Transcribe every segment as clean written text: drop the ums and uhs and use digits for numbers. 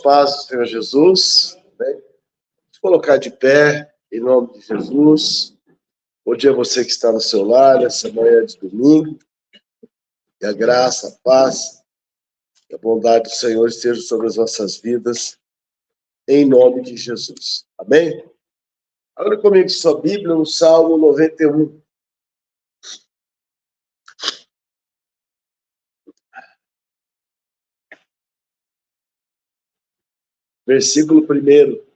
Paz do Senhor Jesus, né? Vamos colocar de pé, em nome de Jesus. Bom dia a você que está no seu lar, essa manhã de domingo. Que a graça, a paz e a bondade do Senhor estejam sobre as nossas vidas, em nome de Jesus. Amém? Abra comigo sua Bíblia no Salmo 91. Versículo 1.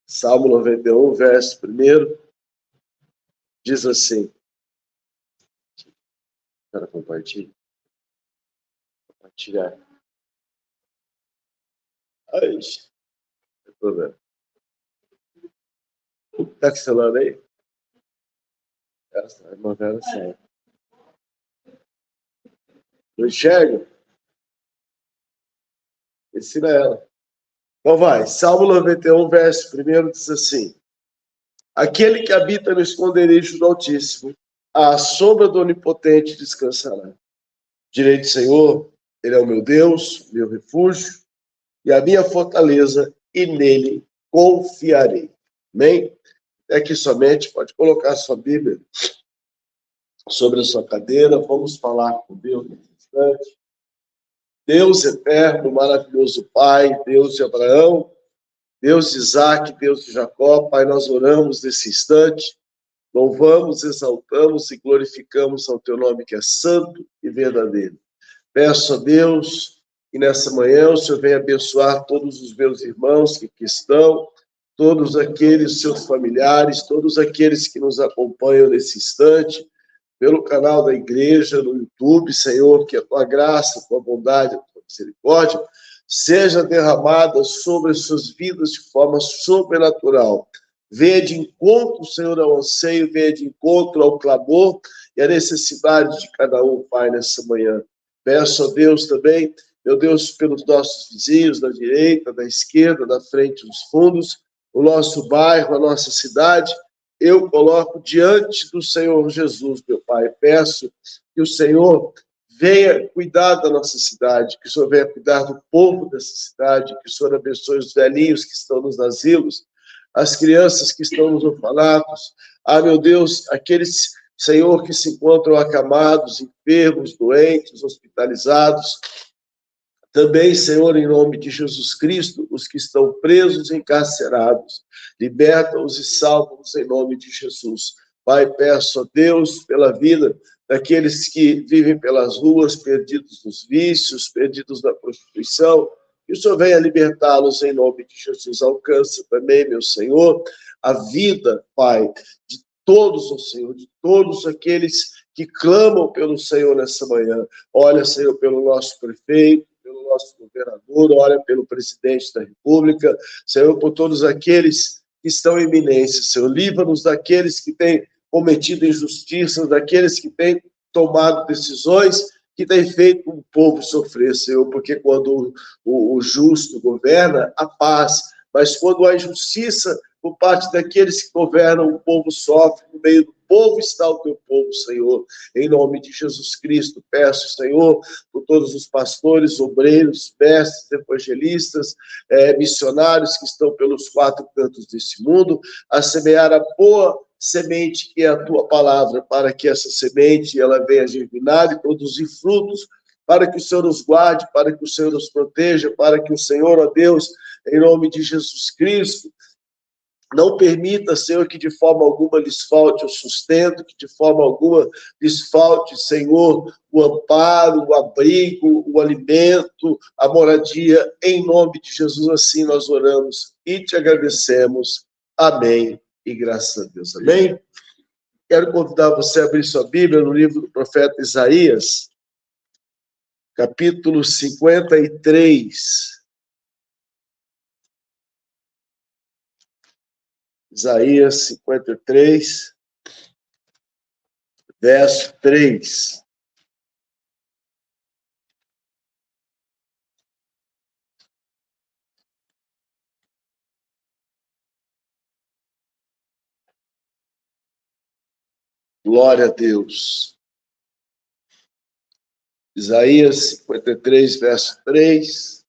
Salmo 91, verso 1, diz assim. Para compartilhar. Ai, não tem problema. Está com o celular aí? Essa irmã Vera sai. Não enxerga? Ensina ela. Então vai, Salmo 91, verso 1 diz assim: Aquele que habita no esconderijo do Altíssimo, à sombra do Onipotente descansará. Direi do Senhor, Ele é o meu Deus, meu refúgio e a minha fortaleza, e nele confiarei. Amém? É aqui somente, pode colocar a sua Bíblia sobre a sua cadeira, vamos falar com Deus nesse instante. Deus eterno, maravilhoso Pai, Deus de Abraão, Deus de Isaac, Deus de Jacó, Pai, nós oramos nesse instante, louvamos, exaltamos e glorificamos ao Teu nome que é santo e verdadeiro. Peço a Deus que nessa manhã o Senhor venha abençoar todos os meus irmãos que aqui estão, todos aqueles seus familiares, todos aqueles que nos acompanham nesse instante, pelo canal da igreja, no YouTube, Senhor, que a Tua graça, a Tua bondade, a Tua misericórdia seja derramada sobre as suas vidas de forma sobrenatural. Venha de encontro, Senhor, ao anseio, venha de encontro ao clamor e à necessidade de cada um, Pai, nessa manhã. Peço a Deus também, meu Deus, pelos nossos vizinhos, da direita, da esquerda, da frente, dos fundos, o nosso bairro, a nossa cidade, eu coloco diante do Senhor Jesus, meu Pai. Peço que o Senhor venha cuidar da nossa cidade, que o Senhor venha cuidar do povo dessa cidade, que o Senhor abençoe os velhinhos que estão nos asilos, as crianças que estão nos orfanatos. Meu Deus, aqueles, Senhor, que se encontram acamados, enfermos, doentes, hospitalizados. Também, Senhor, em nome de Jesus Cristo, os que estão presos e encarcerados, liberta-os e salva-os em nome de Jesus. Pai, peço a Deus pela vida daqueles que vivem pelas ruas, perdidos nos vícios, perdidos na prostituição, que o Senhor venha libertá-los em nome de Jesus. Alcança também, meu Senhor, a vida, Pai, de todos, ó Senhor, de todos aqueles que clamam pelo Senhor nessa manhã. Olha, Senhor, pelo nosso prefeito, pelo nosso governador, olha pelo presidente da República, Senhor, por todos aqueles que estão em iminência, Senhor, livra-nos daqueles que têm cometido injustiças, daqueles que têm tomado decisões que têm feito o povo sofrer, Senhor, porque quando o justo governa, a paz, mas quando há injustiça por parte daqueles que governam, o povo sofre, no meio do povo está o teu povo, Senhor. Em nome de Jesus Cristo, peço, Senhor, por todos os pastores, obreiros, mestres, evangelistas, missionários que estão pelos quatro cantos desse mundo, a semear a boa semente que é a tua palavra, para que essa semente ela venha germinar e produzir frutos, para que o Senhor nos guarde, para que o Senhor nos proteja, para que o Senhor, ó Deus, em nome de Jesus Cristo, não permita, Senhor, que de forma alguma lhes falte o sustento, que de forma alguma lhes falte, Senhor, o amparo, o abrigo, o alimento, a moradia. Em nome de Jesus, assim nós oramos e te agradecemos. Amém. E graças a Deus. Amém. Quero convidar você a abrir sua Bíblia no livro do profeta Isaías, capítulo 53. Isaías 53, verso 3. Glória a Deus. Isaías 53, verso 3,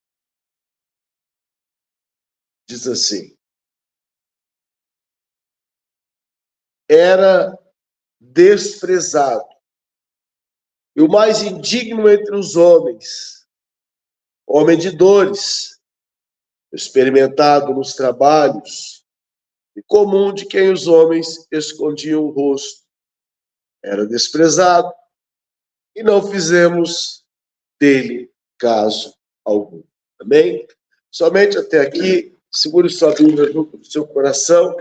diz assim: era desprezado e o mais indigno entre os homens, homem de dores, experimentado nos trabalhos, e comum de quem os homens escondiam o rosto. Era desprezado e não fizemos dele caso algum. Amém? Somente até aqui, segure sua Bíblia junto do seu coração.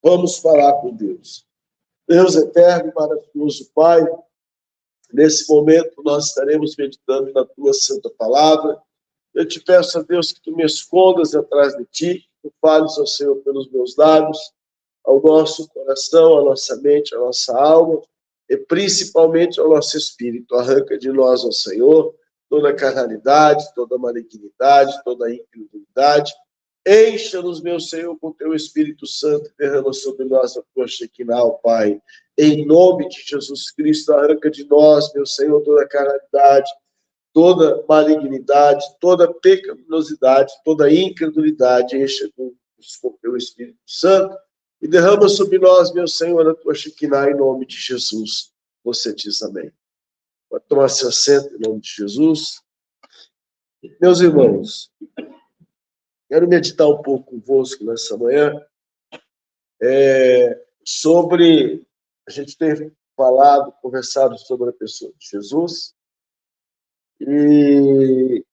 Vamos falar com Deus. Deus eterno e maravilhoso Pai, nesse momento nós estaremos meditando na Tua Santa Palavra. Eu te peço a Deus que Tu me escondas atrás de Ti, que Tu fales ao Senhor pelos meus lábios, ao nosso coração, à nossa mente, à nossa alma, e principalmente ao nosso espírito. Arranca de nós, ó Senhor, toda carnalidade, toda malignidade, toda incredulidade. Encha-nos, meu Senhor, com Teu Espírito Santo, derrama sobre nós a Tua Shekinah, ó Pai. Em nome de Jesus Cristo, arranca de nós, meu Senhor, toda carnalidade, toda malignidade, toda pecaminosidade, toda incredulidade. Encha com Teu Espírito Santo e derrama sobre nós, meu Senhor, a Tua Shekinah, em nome de Jesus. Você diz amém. Pode tomar seu assento em nome de Jesus. Meus irmãos, quero meditar um pouco convosco nessa manhã sobre... A gente tem falado, conversado sobre a pessoa de Jesus e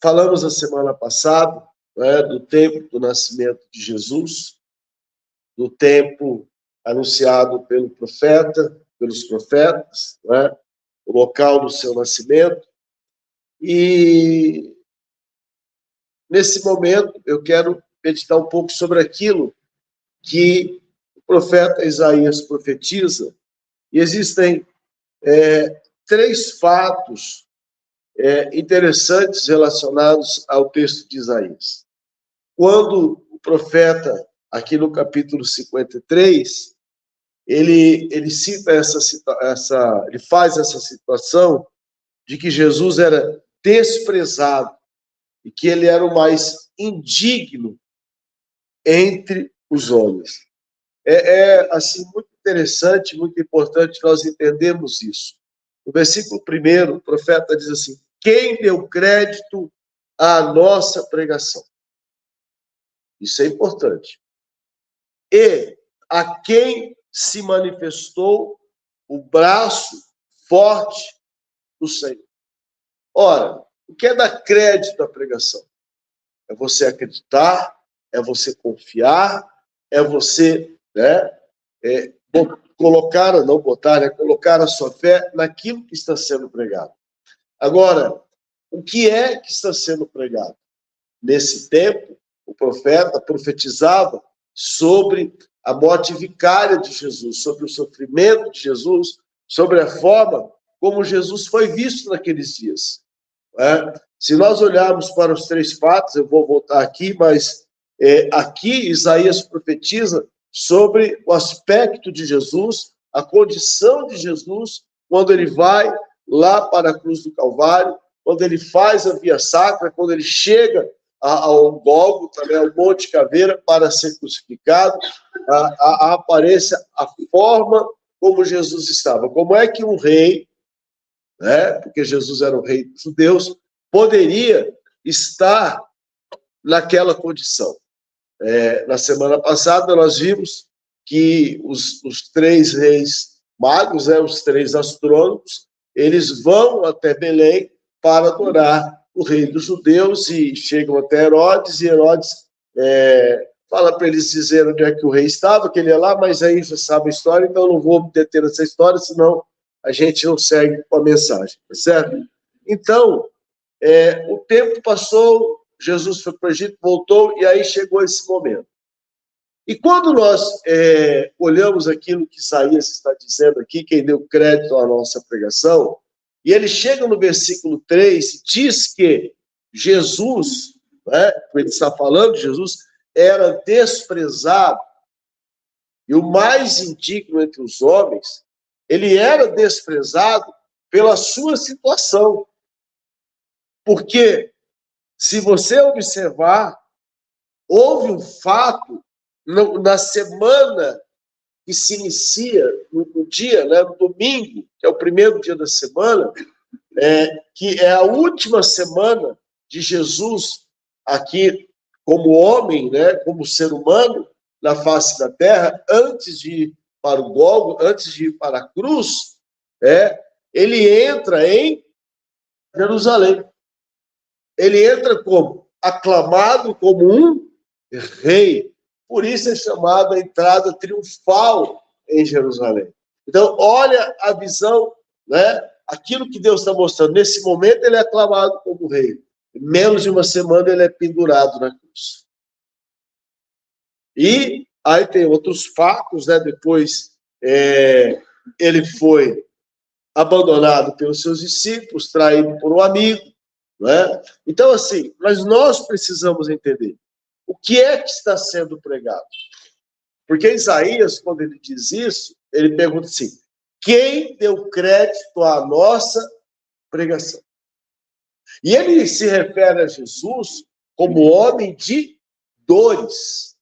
falamos a semana passada, né, do tempo do nascimento de Jesus, do tempo anunciado pelo profeta, pelos profetas, né, o local do seu nascimento. E nesse momento eu quero meditar um pouco sobre aquilo que o profeta Isaías profetiza. E existem três fatos interessantes relacionados ao texto de Isaías. Quando o profeta, aqui no capítulo 53, ele cita ele faz essa situação de que Jesus era desprezado e que ele era o mais indigno entre os homens. Assim, muito interessante, muito importante nós entendermos isso. No versículo 1, o profeta diz assim: quem deu crédito à nossa pregação? Isso é importante. E a quem se manifestou o braço forte do Senhor? Ora, o que é dar crédito à pregação? É você acreditar, é você confiar, é você colocar a sua fé naquilo que está sendo pregado. Agora, o que é que está sendo pregado? Nesse tempo, o profeta profetizava sobre a morte vicária de Jesus, sobre o sofrimento de Jesus, sobre a forma como Jesus foi visto naqueles dias. Se nós olharmos para os três fatos, eu vou voltar aqui, mas aqui Isaías profetiza sobre o aspecto de Jesus, a condição de Jesus, quando ele vai lá para a cruz do Calvário, quando ele faz a via sacra, quando ele chega ao Gólgota, ao Monte Caveira, para ser crucificado, aparece a forma como Jesus estava. Como é que um rei, porque Jesus era o rei dos judeus, poderia estar naquela condição? Na semana passada, nós vimos que os três reis magos, os três astrônomos, eles vão até Belém para adorar o rei dos judeus e chegam até Herodes, e Herodes fala para eles dizer onde é que o rei estava, que ele ia lá, mas aí já sabe a história, então não vou me deter nessa história, senão a gente não segue com a mensagem, tá certo? Então, o tempo passou, Jesus foi para o Egito, voltou, e aí chegou esse momento. E quando nós olhamos aquilo que Isaías está dizendo aqui, quem deu crédito à nossa pregação, e ele chega no versículo 3, diz que Jesus, ele está falando de Jesus, era desprezado. e o mais indigno entre os homens, ele era desprezado pela sua situação. Porque, se você observar, houve um fato na semana que se inicia, no dia, né, no domingo, que é o primeiro dia da semana, que é a última semana de Jesus aqui como homem, né, como ser humano, na face da terra, antes de ir para o Gólgota, antes de ir para a cruz, ele entra em Jerusalém. Ele entra como? Aclamado como um rei. Por isso é chamado a entrada triunfal em Jerusalém. Então, olha a visão, né? Aquilo que Deus está mostrando. Nesse momento, ele é aclamado como rei. Em menos de uma semana, ele é pendurado na cruz. E aí tem outros fatos, né? Depois, ele foi abandonado pelos seus discípulos, traído por um amigo, né? Então, assim, mas nós precisamos entender o que é que está sendo pregado. Porque Isaías, quando ele diz isso, ele pergunta assim: quem deu crédito à nossa pregação? E ele se refere a Jesus como homem de dores,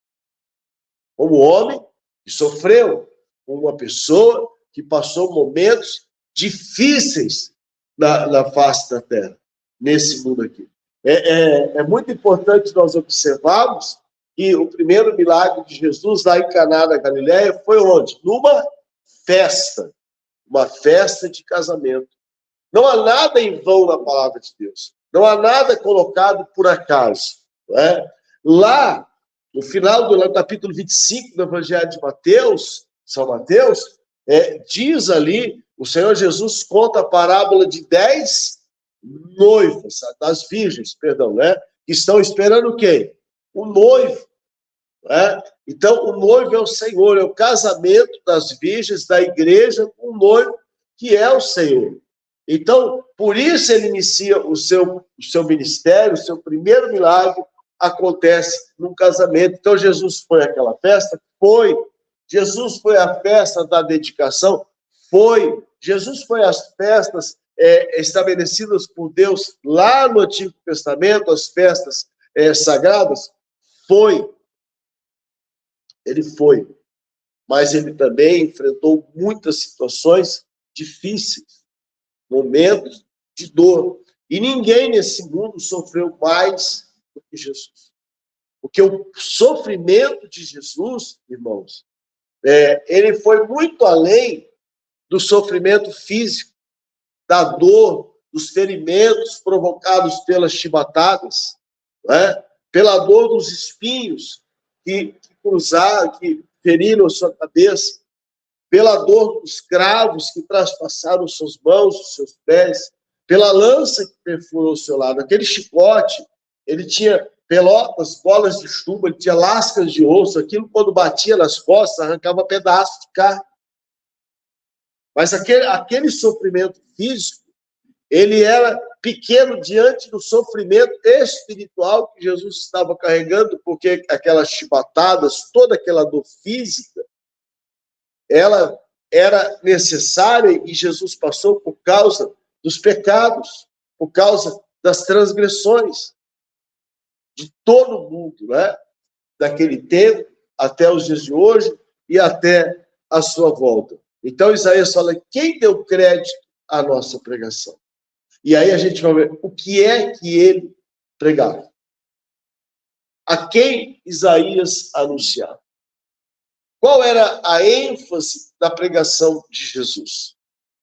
como homem que sofreu, como uma pessoa que passou momentos difíceis na face da terra, nesse mundo aqui. É muito importante nós observarmos que o primeiro milagre de Jesus lá em Caná da Galileia foi onde? Numa festa, uma festa de casamento. Não há nada em vão na palavra de Deus. Não há nada colocado por acaso. Não é? Lá, no final do capítulo 25 do Evangelho de Mateus, São Mateus, diz ali, o Senhor Jesus conta a parábola de 10 noivas, das virgens, perdão, né? Que estão esperando o quê? O noivo. Né? Então, o noivo é o Senhor, é o casamento das virgens da igreja com o noivo, que é o Senhor. Então, por isso ele inicia o seu ministério, o seu primeiro milagre acontece num casamento. Então, Jesus foi àquela festa? Foi. Jesus foi à festa da dedicação? Foi. Jesus foi às festas estabelecidas por Deus lá no Antigo Testamento, as festas sagradas? Foi. Ele foi. Mas ele também enfrentou muitas situações difíceis, momentos de dor. E ninguém nesse mundo sofreu mais do que Jesus. Porque o sofrimento de Jesus, irmãos, ele foi muito além do sofrimento físico, da dor, dos ferimentos provocados pelas chibatadas, né? Pela dor dos espinhos que cruzaram, que feriram a sua cabeça, pela dor dos cravos que traspassaram suas mãos, os seus pés, pela lança que perfurou o seu lado. Aquele chicote, ele tinha pelotas, bolas de chuva, ele tinha lascas de osso, aquilo quando batia nas costas, arrancava pedaços de carne. Mas aquele sofrimento físico, ele era pequeno diante do sofrimento espiritual que Jesus estava carregando, porque aquelas chibatadas, toda aquela dor física, ela era necessária e Jesus passou por causa dos pecados, por causa das transgressões de todo mundo, né? Daquele tempo até os dias de hoje e até a sua volta. Então, Isaías fala, quem deu crédito à nossa pregação? E aí a gente vai ver o que é que ele pregava. A quem Isaías anunciava? Qual era a ênfase da pregação de Jesus?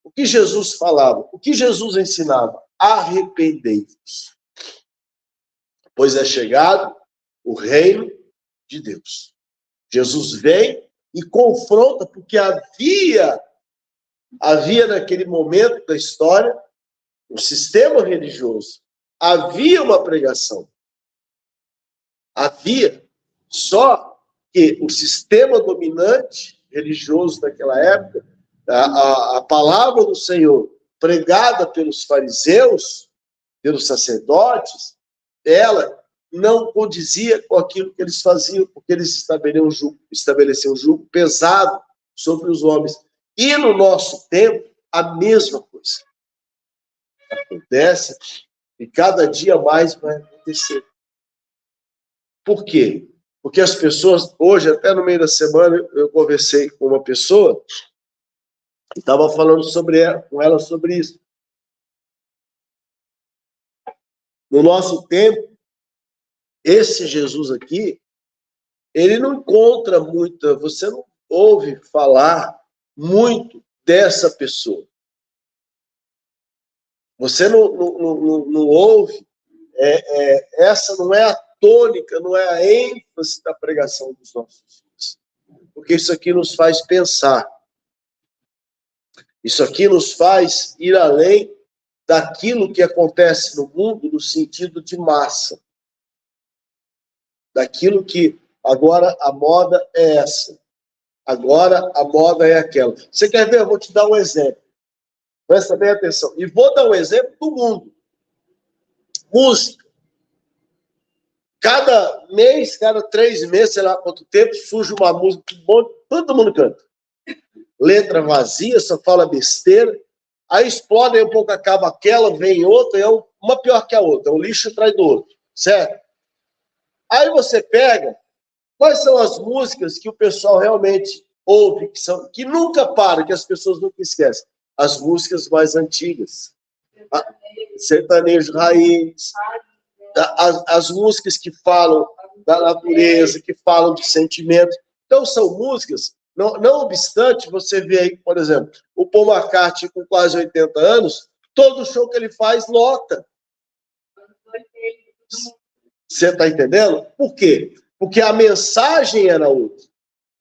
O que Jesus falava? O que Jesus ensinava? Arrependei-vos, pois é chegado o reino de Deus. Jesus vem e confronta, porque havia naquele momento da história um sistema religioso, havia uma pregação. Havia, só que o sistema dominante religioso daquela época, a palavra do Senhor pregada pelos fariseus, pelos sacerdotes, ela não condizia com aquilo que eles faziam, porque eles estabeleciam um jugo pesado sobre os homens. E no nosso tempo, a mesma coisa acontece e cada dia mais vai acontecer. Por quê? Porque as pessoas, hoje, até no meio da semana, eu conversei com uma pessoa e estava falando com ela sobre isso. No nosso tempo, esse Jesus aqui, ele não encontra muita, você não ouve falar muito dessa pessoa. Você não ouve, essa não é a tônica, não é a ênfase da pregação dos nossos dias. Porque isso aqui nos faz pensar. Isso aqui nos faz ir além daquilo que acontece no mundo no sentido de massa. Daquilo que agora a moda é essa. Agora a moda é aquela. Você quer ver? Eu vou te dar um exemplo. Presta bem atenção. E vou dar um exemplo do mundo. Música. Cada mês, cada 3 meses, sei lá quanto tempo, surge uma música, todo mundo canta. Letra vazia, só fala besteira. Aí explode, aí um pouco acaba aquela, vem outra, é uma pior que a outra. É um lixo atrás do outro, certo? Aí você pega, quais são as músicas que o pessoal realmente ouve, que nunca param, que as pessoas nunca esquecem? As músicas mais antigas. Sertanejo raiz, as músicas que falam da natureza, que falam de sentimento. Então, são músicas, não obstante, você vê aí, por exemplo, o Paul McCartney com quase 80 anos, todo show que ele faz, lota. Você está entendendo? Por quê? Porque a mensagem era outra.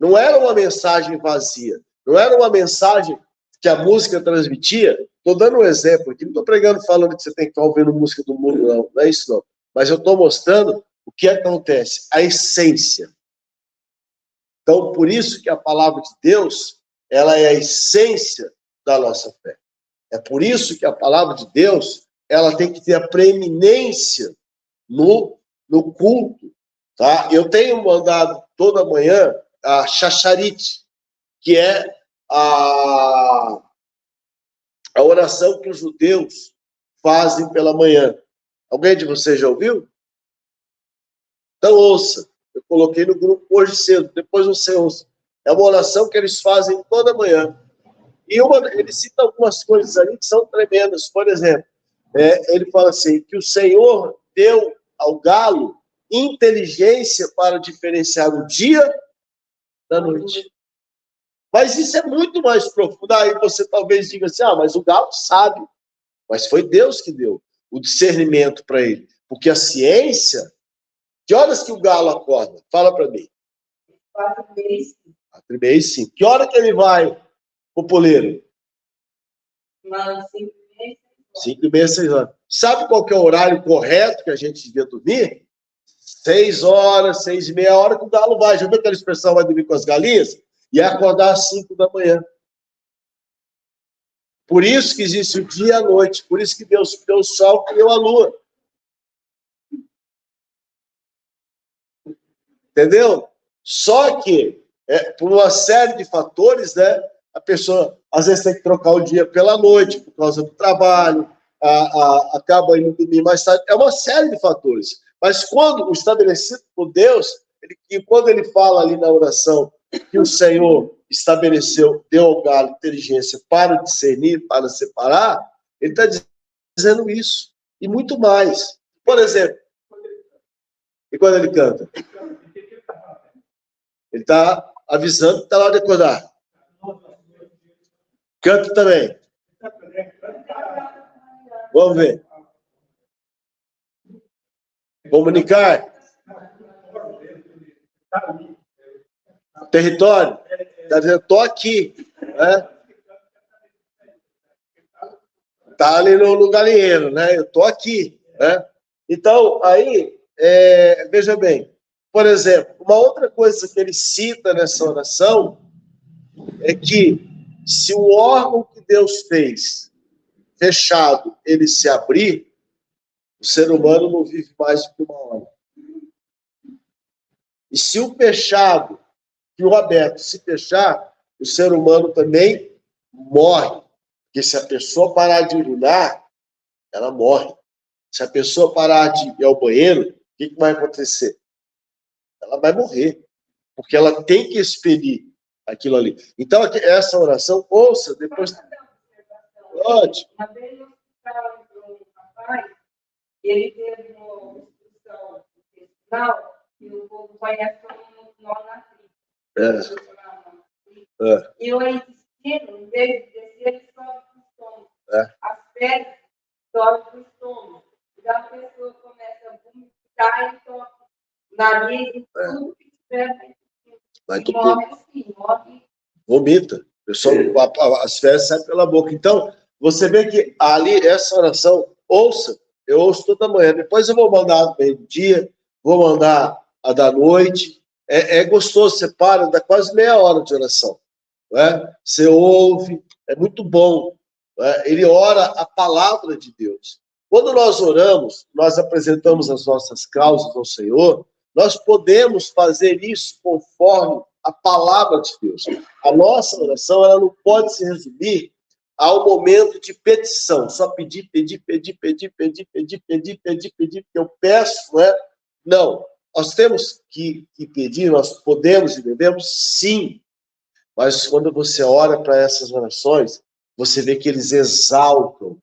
Não era uma mensagem vazia. Não era uma mensagem que a música transmitia. Estou dando um exemplo aqui. Não estou pregando falando que você tem que estar ouvindo música do mundo, não. Não é isso, não. Mas eu estou mostrando o que acontece. A essência. Então, por isso que a palavra de Deus, ela é a essência da nossa fé. É por isso que a palavra de Deus, ela tem que ter a preeminência no culto, tá? Eu tenho mandado toda manhã a Shacharit, que é a oração que os judeus fazem pela manhã. Alguém de vocês já ouviu? Então ouça. Eu coloquei no grupo hoje cedo, depois você ouça. É uma oração que eles fazem toda manhã. E ele cita algumas coisas ali que são tremendas. Por exemplo, ele fala assim, que o Senhor deu ao galo inteligência para diferenciar o dia da noite. Mas isso é muito mais profundo. Aí você talvez diga assim, mas o galo sabe. Mas foi Deus que deu o discernimento para ele. Porque a ciência... Que horas que o galo acorda? Fala para mim. 4h30. 4h30. Que hora que ele vai pro puleiro? 5h30. 5h30, 6h. Sabe qual que é o horário correto que a gente devia dormir? 6h, 6h30, a hora que o galo vai. Já viu aquela expressão, vai dormir com as galinhas? E é acordar às 5 da manhã. Por isso que existe o dia e a noite. Por isso que Deus criou o sol e criou a lua. Entendeu? Só que, por uma série de fatores, né, a pessoa às vezes tem que trocar o dia pela noite, por causa do trabalho, acaba indo dormir mais tarde. É uma série de fatores. Mas quando o estabelecido por Deus, quando ele fala ali na oração que o Senhor estabeleceu, deu ao galo inteligência para discernir, para separar, ele está dizendo isso. E muito mais. Por exemplo, e quando ele canta? Ele está avisando que está na hora de acordar. Canta também. Vamos ver. Comunicar. Território. Está dizendo, estou aqui. Né? Está ali no galinheiro, né? Eu estou aqui. Né? Então, aí, veja bem. Por exemplo, uma outra coisa que ele cita nessa oração é que se o órgão que Deus fez fechado, ele se abrir, o ser humano não vive mais do que 1 hora. E se o fechado e o aberto se fechar, o ser humano também morre. Porque se a pessoa parar de urinar, ela morre. Se a pessoa parar de ir ao banheiro, o que vai acontecer? Ela vai morrer. Porque ela tem que expelir aquilo ali. Então, essa oração, ouça, depois... Pode. Uma vez no hospital entrou um rapaz, ele teve uma obstrução intestinal e o povo conhece como nó na tripa. E o intestino, em vez de descer, ele sobe para o estômago. As fezes sobem para o estômago. Então a pessoa começa a vomitar e toca o nariz e tudo que tiver. E morre assim, morre. Vomita. As fezes saem pela boca. Então, você vê que ali, essa oração, ouça, eu ouço toda manhã. Depois eu vou mandar a meio-dia, vou mandar a da noite. É gostoso, você para, dá quase meia hora de oração. Você ouve, é muito bom. Ele ora a palavra de Deus. Quando nós oramos, nós apresentamos as nossas causas ao Senhor, nós podemos fazer isso conforme a palavra de Deus. A nossa oração, ela não pode se resumir ao momento de petição, só pedir, porque eu peço, não é? Não, nós temos que pedir, nós podemos e devemos, sim. Mas quando você ora para essas orações, você vê que eles exaltam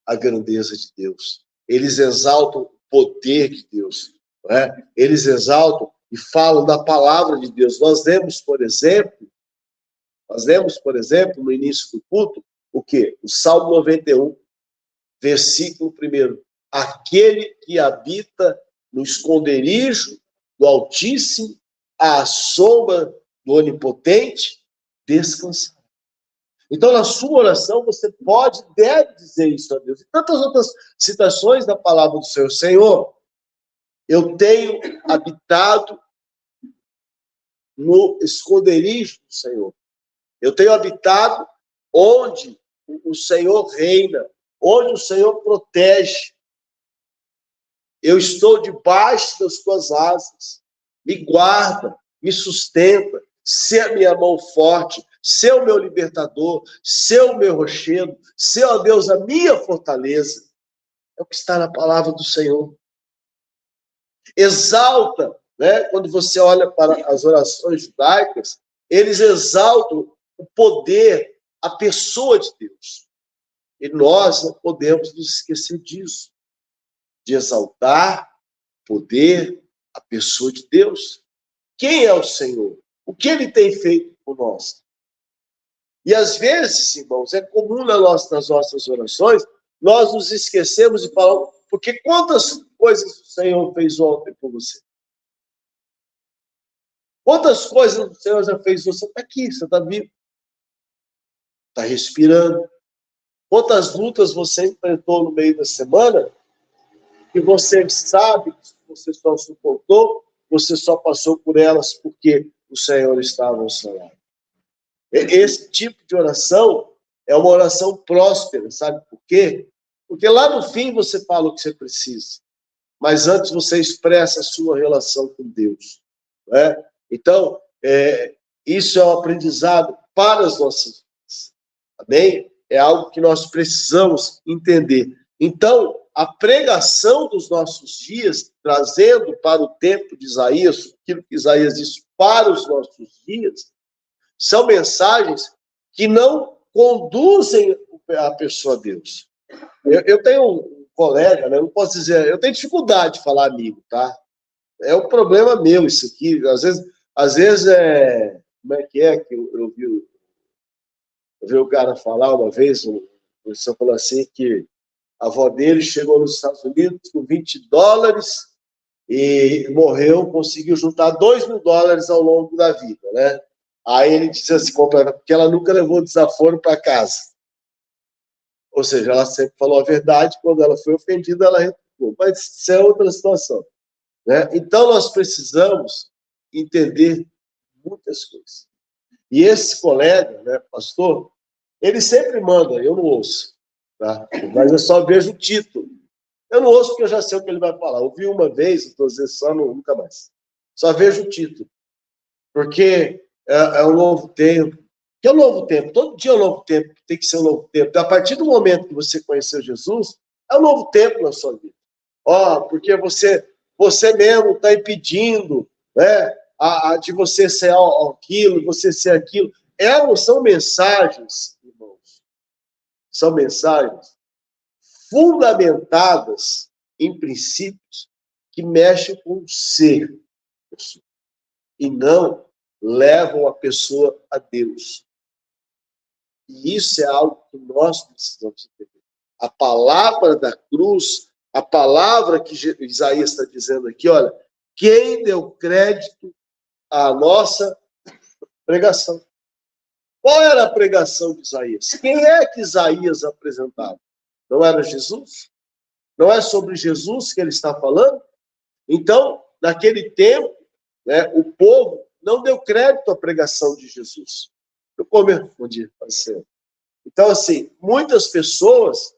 a grandeza de Deus. Eles exaltam o poder de Deus. Não é? Eles exaltam e falam da palavra de Deus. Nós lemos, por exemplo, no início do culto, o quê? O Salmo 91, versículo 1. Aquele que habita no esconderijo do Altíssimo, à sombra do Onipotente, descansar. Então, na sua oração, você pode e deve dizer isso a Deus. E tantas outras citações da palavra do Senhor. Senhor, eu tenho habitado no esconderijo do Senhor. Eu tenho habitado onde o Senhor reina, onde o Senhor protege. Eu estou debaixo das tuas asas. Me guarda, me sustenta. Ser a minha mão forte, ser o meu libertador, ser o meu rochedo, ser, ó Deus, a minha fortaleza. É o que está na palavra do Senhor. Exalta, né? Quando você olha para as orações judaicas, eles exaltam o poder, a pessoa de Deus. E nós não podemos nos esquecer disso, de exaltar o poder, a pessoa de Deus. Quem é o Senhor? O que ele tem feito por nós? E às vezes, irmãos, é comum nas nossas orações, nós nos esquecemos e falamos, porque quantas coisas o Senhor fez ontem por você? Quantas coisas o Senhor já fez? Você está aqui, você está vivo. Está respirando. Quantas lutas você enfrentou no meio da semana que você sabe que você só suportou, você só passou por elas porque o Senhor estava ao seu lado. Esse tipo de oração é uma oração próspera, sabe por quê? Porque lá no fim você fala o que você precisa, mas antes você expressa a sua relação com Deus. Não é? Então, isso é um aprendizado para as nossas vidas. Amém? É algo que nós precisamos entender. Então, a pregação dos nossos dias, trazendo para o tempo de Isaías, aquilo que Isaías disse para os nossos dias, são mensagens que não conduzem a pessoa a Deus. Eu tenho um colega, né, não posso dizer, eu tenho dificuldade de falar amigo, tá? É um problema meu isso aqui. Às vezes como é que eu vi o cara falar uma vez, o professor falou assim que a avó dele chegou nos Estados Unidos com $20 e morreu, conseguiu juntar $2.000 ao longo da vida, né? Aí ele disse assim, porque ela nunca levou desaforo para casa. Ou seja, ela sempre falou a verdade, quando ela foi ofendida, ela retrucou. Mas isso é outra situação, né? Então, nós precisamos entender muitas coisas. E esse colega, né, pastor, ele sempre manda, eu não ouço, tá? Mas eu só vejo o título. Eu não ouço porque eu já sei o que ele vai falar. Ouvi uma vez, estou dizendo só, nunca mais. Só vejo o título. Porque é um novo tempo. Que é um novo tempo. Todo dia é um novo tempo. Tem que ser um novo tempo. Então, a partir do momento que você conheceu Jesus, é um novo tempo na sua vida. Porque você mesmo está impedindo, né, de você ser aquilo, você ser aquilo. São mensagens, irmãos. São mensagens fundamentadas em princípios que mexem com o ser e não levam a pessoa a Deus. E isso é algo que nós precisamos entender. A palavra da cruz, a palavra que Isaías está dizendo aqui, olha, quem deu crédito à nossa pregação? Qual era a pregação de Isaías? Quem é que Isaías apresentava? Não era Jesus? Não é sobre Jesus que ele está falando? Então, naquele tempo, né, o povo não deu crédito à pregação de Jesus. Eu respondi, parceiro. Então, assim, muitas pessoas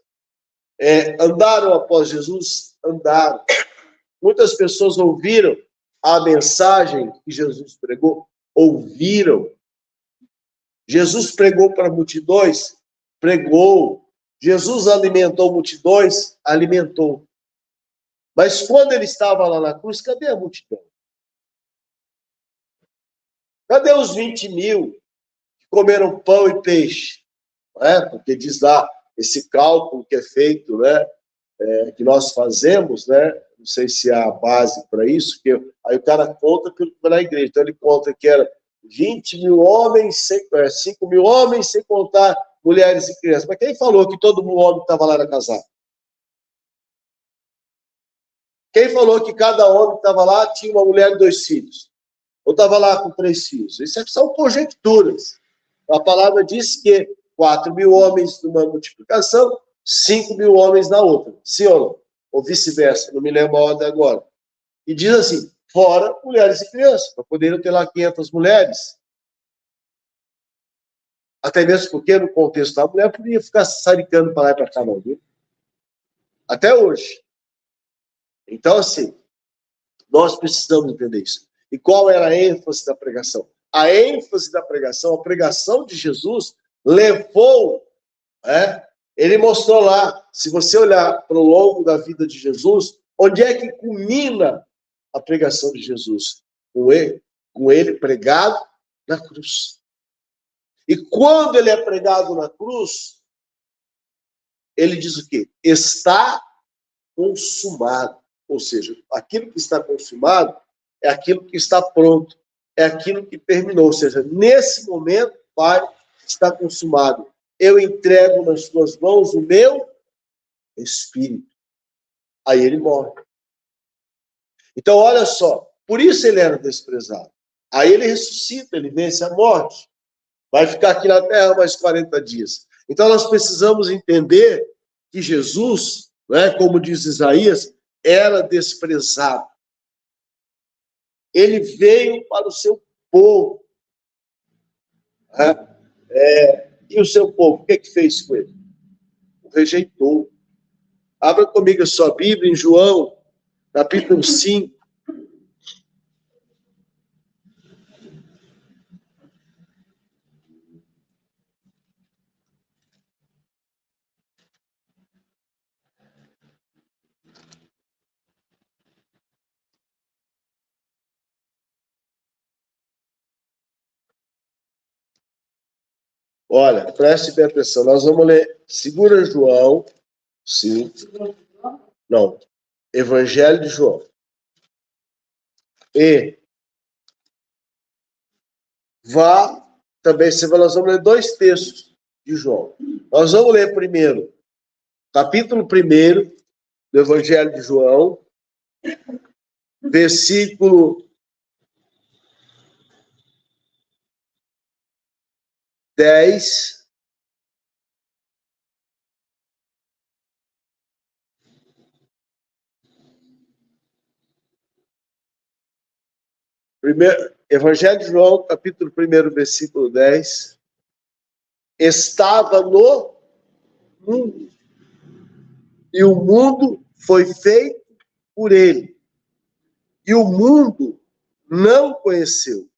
andaram após Jesus, andaram. Muitas pessoas ouviram a mensagem que Jesus pregou, ouviram. Jesus pregou para multidões, pregou. Jesus alimentou multidões, alimentou. Mas quando ele estava lá na cruz, cadê a multidão? Cadê os 20 mil que comeram pão e peixe? Porque diz lá, esse cálculo que é feito, né, que nós fazemos, né, não sei se há base para isso, que aí o cara conta pelo que vai na igreja. Então ele conta que era 20 mil homens, 5 mil homens, sem contar mulheres e crianças. Mas quem falou que todo mundo homem estava lá era casado? Quem falou que cada homem que estava lá tinha uma mulher e 2 filhos? Ou estava lá com 3 filhos? Isso são conjecturas. A palavra diz que 4 mil homens numa multiplicação, 5 mil homens na outra. Sim ou não? Ou vice-versa, não me lembro a ordem agora. E diz assim, fora mulheres e crianças, para poderem ter lá 500 mulheres. Até mesmo porque, no contexto da mulher, podia ficar saricando para lá e para cá, não, viu? Até hoje. Então, assim, nós precisamos entender isso. E qual era a ênfase da pregação? A ênfase da pregação, a pregação de Jesus, levou, ele mostrou lá, se você olhar para o longo da vida de Jesus, onde é que culmina a pregação de Jesus? Com ele pregado na cruz. E quando ele é pregado na cruz, ele diz o quê? Está consumado. Ou seja, aquilo que está consumado é aquilo que está pronto, é aquilo que terminou. Ou seja, nesse momento, Pai, está consumado. Eu entrego nas tuas mãos o meu espírito. Aí ele morre. Então, olha só, por isso ele era desprezado. Aí ele ressuscita, ele vence a morte. Vai ficar aqui na terra mais 40 dias. Então, nós precisamos entender que Jesus, como diz Isaías, era desprezado. Ele veio para o seu povo. E o seu povo, o que fez com ele? O rejeitou. Abra comigo a sua Bíblia em João, capítulo 5. Olha, preste bem atenção. Nós vamos ler 2 João 5. Não. Evangelho de João. E nós vamos ler 2 textos de João. Nós vamos ler primeiro, capítulo 1 do Evangelho de João, versículo 10. Evangelho de João, capítulo 1, versículo 10. Estava no mundo, e o mundo foi feito por ele. E o mundo não conheceu.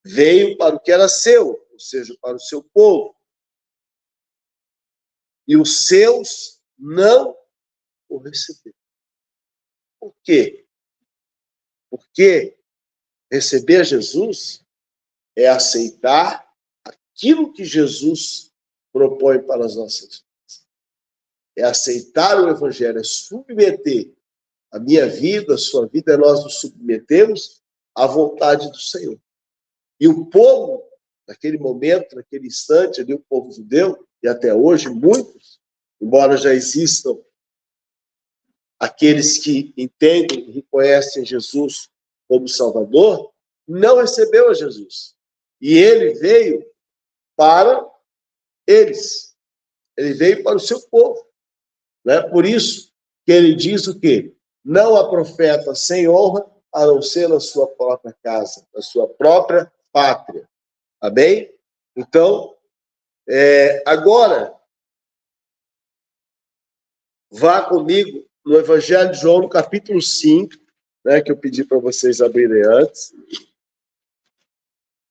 Veio para o que era seu, ou seja, para o seu povo. E os seus não o receberam. Por quê? Porque receber Jesus é aceitar aquilo que Jesus propõe para as nossas vidas. É aceitar o Evangelho, é submeter a minha vida, a sua vida, nós nos submetemos à vontade do Senhor. E o povo, naquele momento, naquele instante, ali, o povo judeu, e até hoje, muitos, embora já existam aqueles que entendem e reconhecem Jesus como Salvador, não recebeu a Jesus. E ele veio para eles. Ele veio para o seu povo. Né? Por isso que ele diz o quê? Não há profeta sem honra, a não ser na sua própria casa, na sua própria pátria. Amém? Então, agora, vá comigo no Evangelho de João, no capítulo 5, né, que eu pedi para vocês abrirem antes.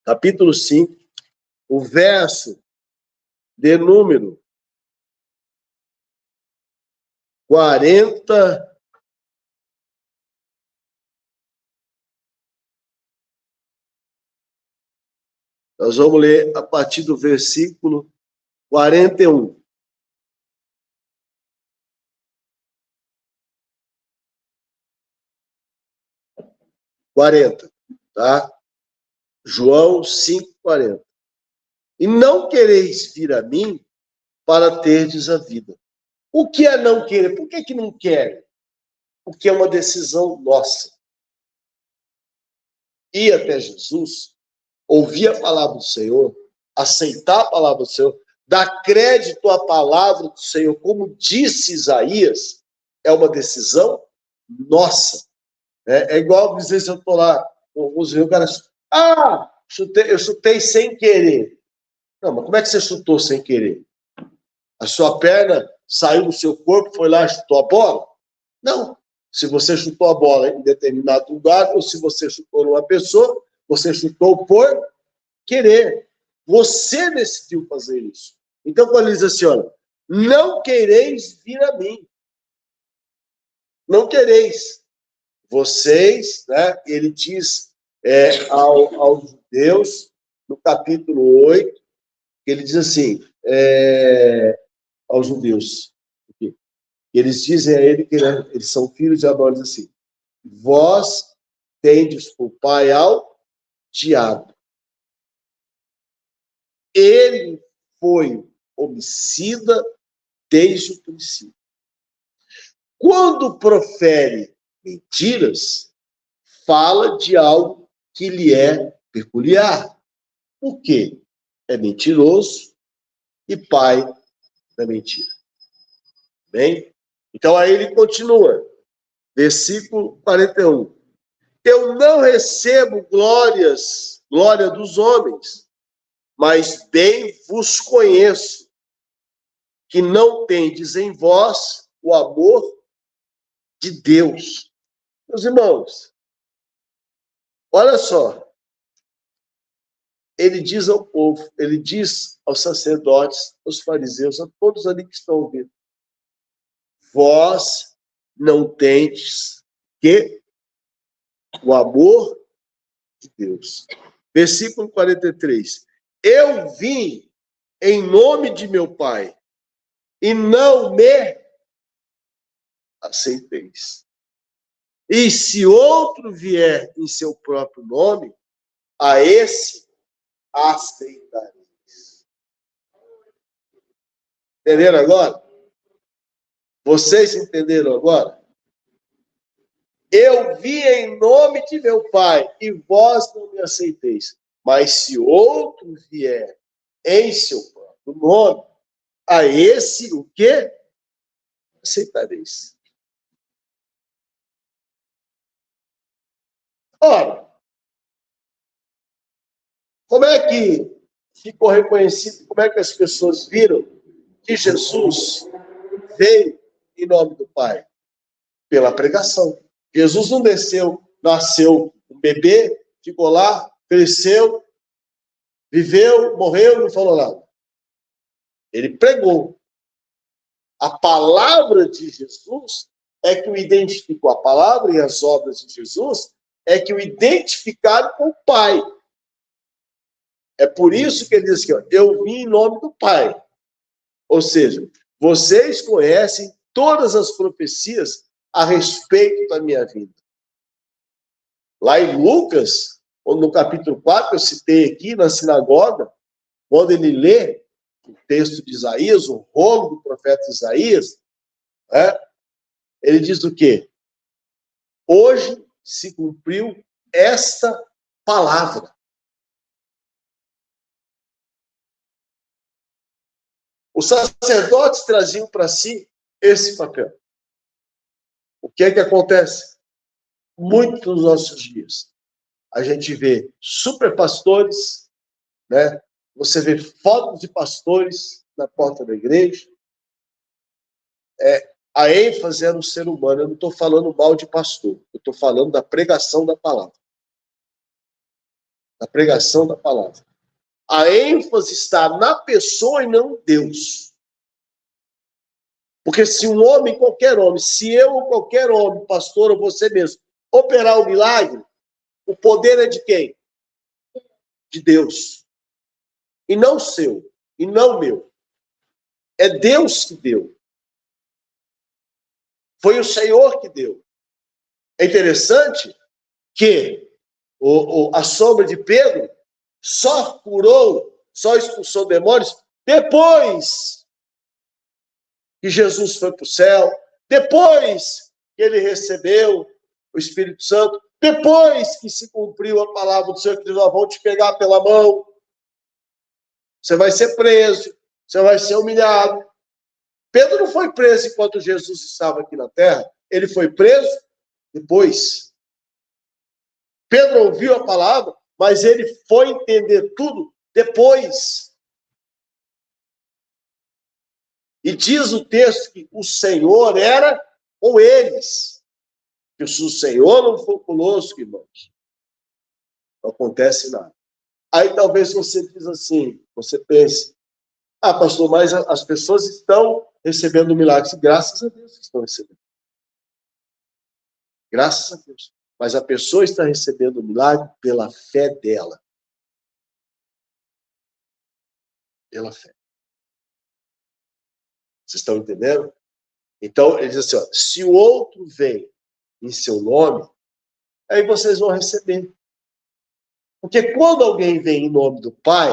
Capítulo 5, o verso de número 40. Nós vamos ler a partir do versículo 41. Tá? João 5:40. E não quereis vir a mim para terdes a vida. O que é não querer? Por que não quer? Porque é uma decisão nossa. Ir até Jesus, ouvir a palavra do Senhor, aceitar a palavra do Senhor, dar crédito à palavra do Senhor, como disse Isaías, é uma decisão nossa. É igual, às vezes eu estou lá, os caras, eu chutei sem querer. Não, mas como é que você chutou sem querer? A sua perna saiu do seu corpo, foi lá e chutou a bola? Não. Se você chutou a bola em determinado lugar, ou se você chutou numa pessoa, você chutou por querer. Você decidiu fazer isso. Então, quando ele diz assim, olha, não quereis vir a mim. Não quereis. Vocês, né? Ele diz aos judeus, no capítulo 8, ele diz assim, aos judeus, eles dizem a ele que eles são filhos de Abraão, diz assim, vós tendes por pai ao diabo. Ele foi homicida desde o princípio. Quando profere mentiras, fala de algo que lhe é peculiar. Por quê? É mentiroso e pai da mentira. Bem? Então aí ele continua. Versículo 41. Eu não recebo glória dos homens, mas bem vos conheço, que não tendes em vós o amor de Deus. Meus irmãos, olha só. Ele diz ao povo, ele diz aos sacerdotes, aos fariseus, a todos ali que estão ouvindo, vós não tendes que o amor de Deus. Versículo 43. Eu vim em nome de meu Pai e não me aceiteis. E se outro vier em seu próprio nome, a esse aceitareis. Entenderam agora? Vocês entenderam agora? Eu vim em nome de meu Pai e vós não me aceiteis. Mas se outro vier em seu próprio nome, a esse o quê? Aceitareis. Ora, como é que ficou reconhecido, como é que as pessoas viram que Jesus veio em nome do Pai? Pela pregação. Jesus não nasceu bebê, ficou lá, cresceu, viveu, morreu, não falou nada. Ele pregou. A palavra de Jesus é que o identificou. A palavra e as obras de Jesus é que o identificaram com o Pai. É por isso que ele diz aqui, ó, eu vim em nome do Pai. Ou seja, vocês conhecem todas as profecias a respeito da minha vida. Lá em Lucas, no capítulo 4, eu citei aqui na sinagoga, quando ele lê o texto de Isaías, o rolo do profeta Isaías, ele diz o quê? Hoje se cumpriu esta palavra. Os sacerdotes traziam para si esse papel. O que é que acontece? Muito nos nossos dias. A gente vê superpastores, né? Você vê fotos de pastores na porta da igreja. A ênfase é no ser humano. Eu não estou falando mal de pastor. Eu estou falando da pregação da palavra. Da pregação da palavra. A ênfase está na pessoa e não em Deus. Porque se um homem, qualquer homem, se eu ou qualquer homem, pastor ou você mesmo, operar o milagre, o poder é de quem? De Deus. E não seu, e não meu. É Deus que deu. Foi o Senhor que deu. É interessante que a sombra de Pedro só curou, só expulsou demônios depois que Jesus foi para o céu, depois que ele recebeu o Espírito Santo, depois que se cumpriu a palavra do Senhor, que diz, vão te pegar pela mão, você vai ser preso, você vai ser humilhado. Pedro não foi preso enquanto Jesus estava aqui na terra, ele foi preso depois. Pedro ouviu a palavra, mas ele foi entender tudo depois. E diz o texto que o Senhor era com eles. Que se o Senhor não for conosco, irmãos, não acontece nada. Aí talvez você diz assim, você pense, pastor, mas as pessoas estão recebendo milagres. Graças a Deus que estão recebendo. Graças a Deus. Mas a pessoa está recebendo o milagre pela fé dela. Pela fé. Vocês estão entendendo? Então, ele diz assim, se o outro vem em seu nome, aí vocês vão receber. Porque quando alguém vem em nome do Pai,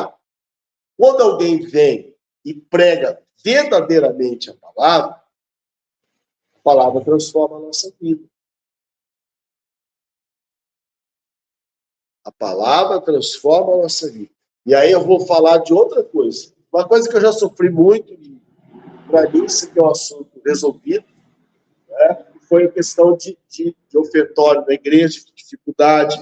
quando alguém vem e prega verdadeiramente a palavra transforma a nossa vida. A palavra transforma a nossa vida. E aí eu vou falar de outra coisa. Uma coisa que eu já sofri muito, e para mim isso aqui é um assunto resolvido, né? Foi a questão de ofertório da igreja, de dificuldade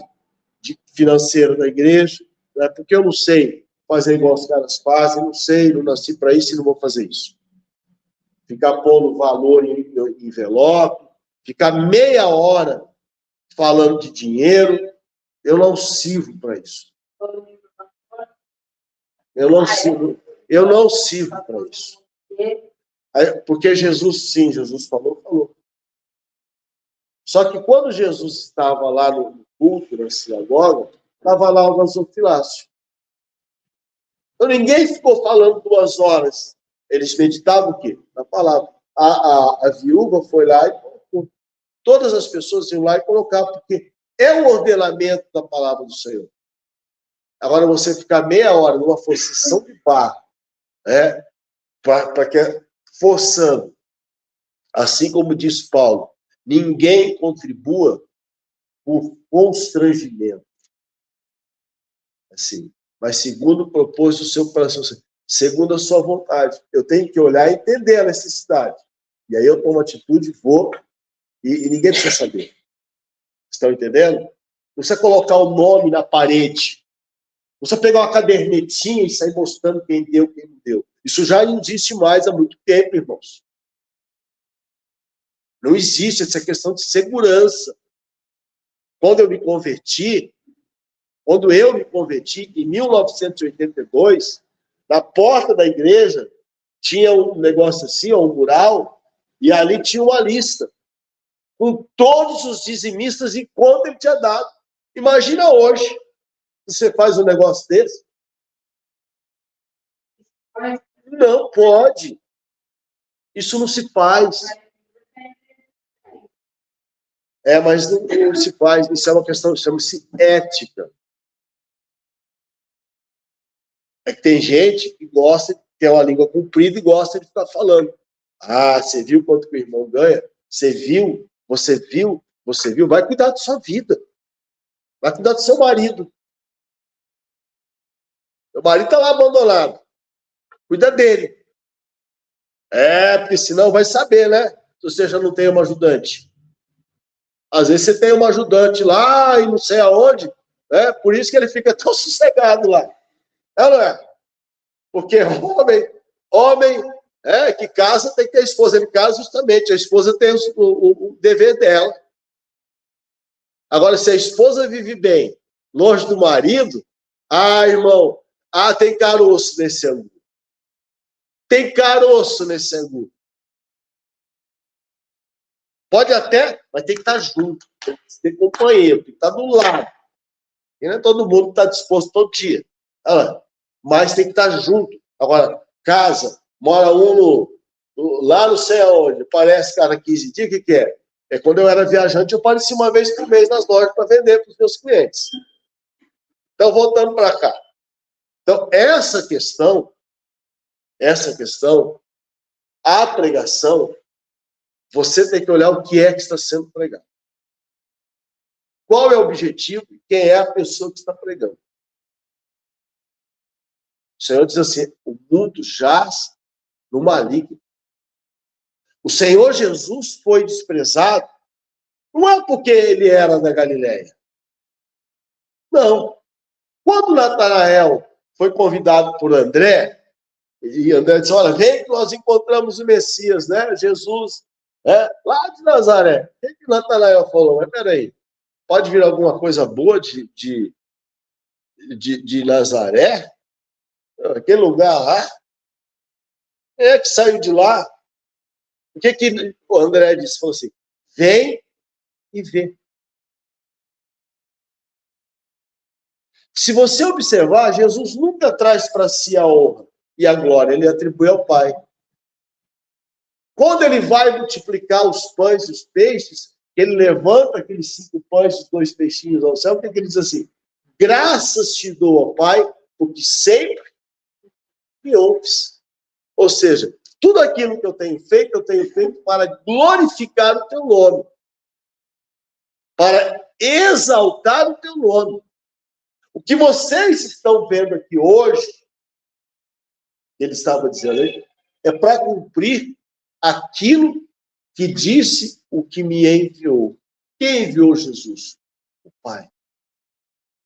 financeira da igreja, né? Porque eu não sei fazer igual os caras fazem, não sei, não nasci para isso e não vou fazer isso. Ficar pondo valor em envelope, ficar meia hora falando de dinheiro, eu não sirvo para isso. Eu não sirvo para isso. Porque Jesus, sim, Jesus falou. Só que quando Jesus estava lá no culto, na sinagoga, estava lá o gasofilácio. Então ninguém ficou falando 2 horas. Eles meditavam o quê? Na palavra. A viúva foi lá e colocou. Todas as pessoas iam lá e colocavam, porque é o ordenamento da palavra do Senhor. Agora, você ficar meia hora numa forçação de barro, né, forçando, assim como diz Paulo, ninguém contribua por constrangimento. Assim, mas segundo o propósito do seu coração, segundo a sua vontade. Eu tenho que olhar e entender a necessidade. E aí eu tomo atitude, vou, e ninguém precisa saber. Estão entendendo? Não precisa colocar o nome na parede. Não precisa pegar uma cadernetinha e sair mostrando quem deu, quem não deu. Isso já não existe mais há muito tempo, irmãos. Não existe essa questão de segurança. quando eu me converti, em 1982, na porta da igreja, tinha um negócio assim, um mural, e ali tinha uma lista com todos os dizimistas e quanto ele tinha dado. Imagina hoje, você faz um negócio desse. Não pode. Isso não se faz. Mas não se faz. Isso é uma questão, chama-se ética. É que tem gente que gosta, tem uma língua comprida e gosta de ficar falando. Ah, você viu quanto que o irmão ganha? Você viu? Vai cuidar da sua vida. Vai cuidar do seu marido. Seu marido está lá abandonado. Cuida dele. Porque senão vai saber, né? Se você já não tem uma ajudante. Às vezes você tem uma ajudante lá e não sei aonde, né? Por isso que ele fica tão sossegado lá. Não é? Porque homem que casa tem que ter esposa. Ele casa justamente, a esposa tem o dever dela. Agora, se a esposa vive bem, longe do marido, irmão, tem caroço nesse ângulo. Tem caroço nesse ângulo. Pode até, mas tem que estar junto. Tem que ter companheiro, tem que estar do lado. E não é todo mundo que está disposto todo dia. Mas tem que estar junto. Agora, casa, mora lá não sei aonde, parece cada 15 dias, o que é? Quando eu era viajante, eu aparecia uma vez por mês nas lojas para vender para os meus clientes. Então, voltando para cá. Então, essa questão, a pregação, você tem que olhar o que é que está sendo pregado. Qual é o objetivo e quem é a pessoa que está pregando. O Senhor diz assim, o mundo jaz no maligno. O Senhor Jesus foi desprezado, não é porque ele era da Galileia. Não. Quando Natanael foi convidado por André, e André disse, olha, vem que nós encontramos o Messias, né? Jesus, lá de Nazaré. O que Natanael falou? Mas peraí, pode vir alguma coisa boa de Nazaré? Aquele lugar lá? Que saiu de lá? O que o André disse? Falou assim, vem e vê. Se você observar, Jesus nunca traz para si a honra e a glória, ele atribui ao Pai. Quando ele vai multiplicar os pães e os peixes, ele levanta aqueles 5 pães e 2 peixinhos ao céu, porque ele diz assim, graças te dou, ó Pai, porque sempre me ouves. Ou seja, tudo aquilo que eu tenho feito para glorificar o teu nome, para exaltar o teu nome. O que vocês estão vendo aqui hoje, ele estava dizendo aí, é para cumprir aquilo que disse o que me enviou. Quem enviou Jesus? O Pai.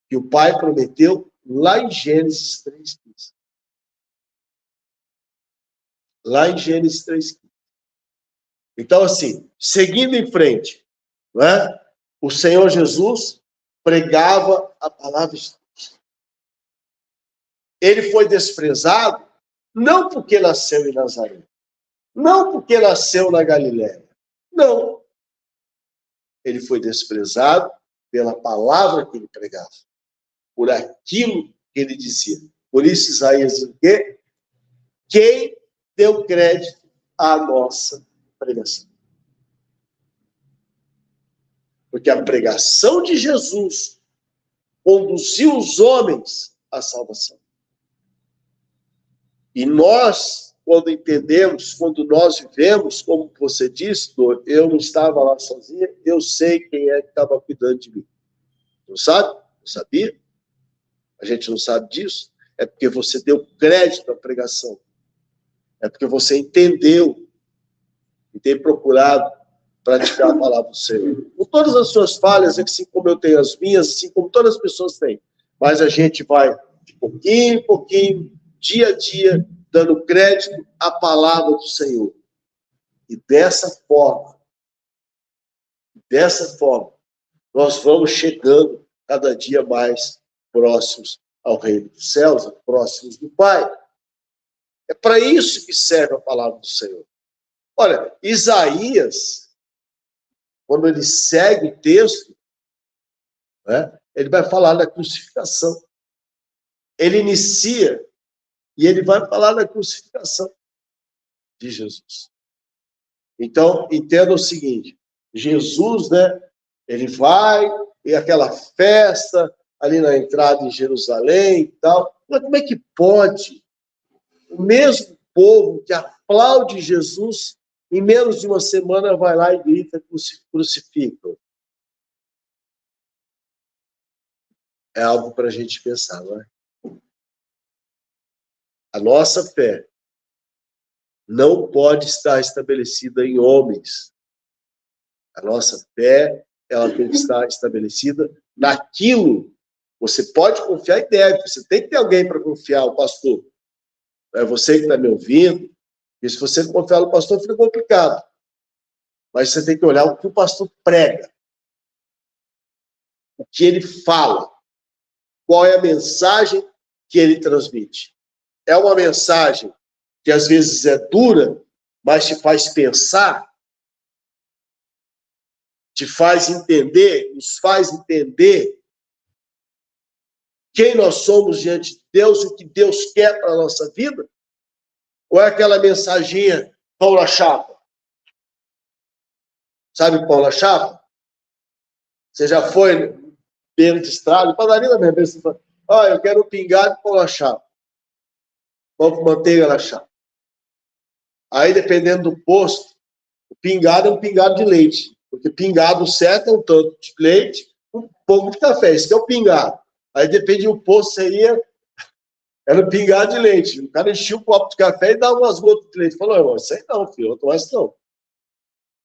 E o Pai prometeu lá em Gênesis 3,15. Lá em Gênesis 3,15. Então, assim, seguindo em frente, não é? O Senhor Jesus pregava a palavra de Deus. Ele foi desprezado não porque nasceu em Nazaré, não porque nasceu na Galiléia, não. Ele foi desprezado pela palavra que ele pregava, por aquilo que ele dizia. Por isso Isaías diz o quê? Quem deu crédito à nossa pregação? Porque a pregação de Jesus conduziu os homens à salvação. E nós, quando entendemos, quando nós vivemos, como você disse, eu não estava lá sozinha, eu sei quem é que estava cuidando de mim. Não sabe? Não sabia? A gente não sabe disso. É porque você deu crédito à pregação. É porque você entendeu e tem procurado praticar a palavra do Senhor. Com todas as suas falhas, assim como eu tenho as minhas, assim como todas as pessoas têm. Mas a gente vai, de pouquinho em pouquinho, dia a dia, dando crédito à palavra do Senhor. E dessa forma, nós vamos chegando cada dia mais próximos ao reino dos céus, próximos do Pai. É para isso que serve a palavra do Senhor. Olha, Isaías, quando ele segue o texto, né, ele vai falar da crucificação. Ele inicia e ele vai falar da crucificação de Jesus. Então, entenda o seguinte, Jesus, né, ele vai, e aquela festa ali na entrada em Jerusalém e tal, mas como é que pode o mesmo povo que aplaude Jesus, em menos de uma semana vai lá e grita, crucificam? É algo para a gente pensar, não é? A nossa fé não pode estar estabelecida em homens. A nossa fé, ela tem que estar estabelecida naquilo. Você pode confiar e deve. Você tem que ter alguém para confiar, o pastor. É você que está me ouvindo. E se você não confiar no pastor, fica complicado. Mas você tem que olhar o que o pastor prega. O que ele fala. Qual é a mensagem que ele transmite. É uma mensagem que às vezes é dura, mas te faz pensar, te faz entender, nos faz entender quem nós somos diante de Deus, o que Deus quer para a nossa vida? Ou é aquela mensaginha pão na chapa? Sabe pão na chapa? Você já foi beira de estrada, padaria da minha vez, você fala, eu quero um pingado de pão na chapa. Pão com manteiga na chapa. Aí, dependendo do posto, o pingado é um pingado de leite. Porque pingado certo é um tanto de leite, um pouco de café. Isso que é o pingado. Aí, depende do posto, seria... Era um pingado de leite. O cara enchia um copo de café e dava umas gotas de leite. Falou, isso aí não, filho, eu não tomo isso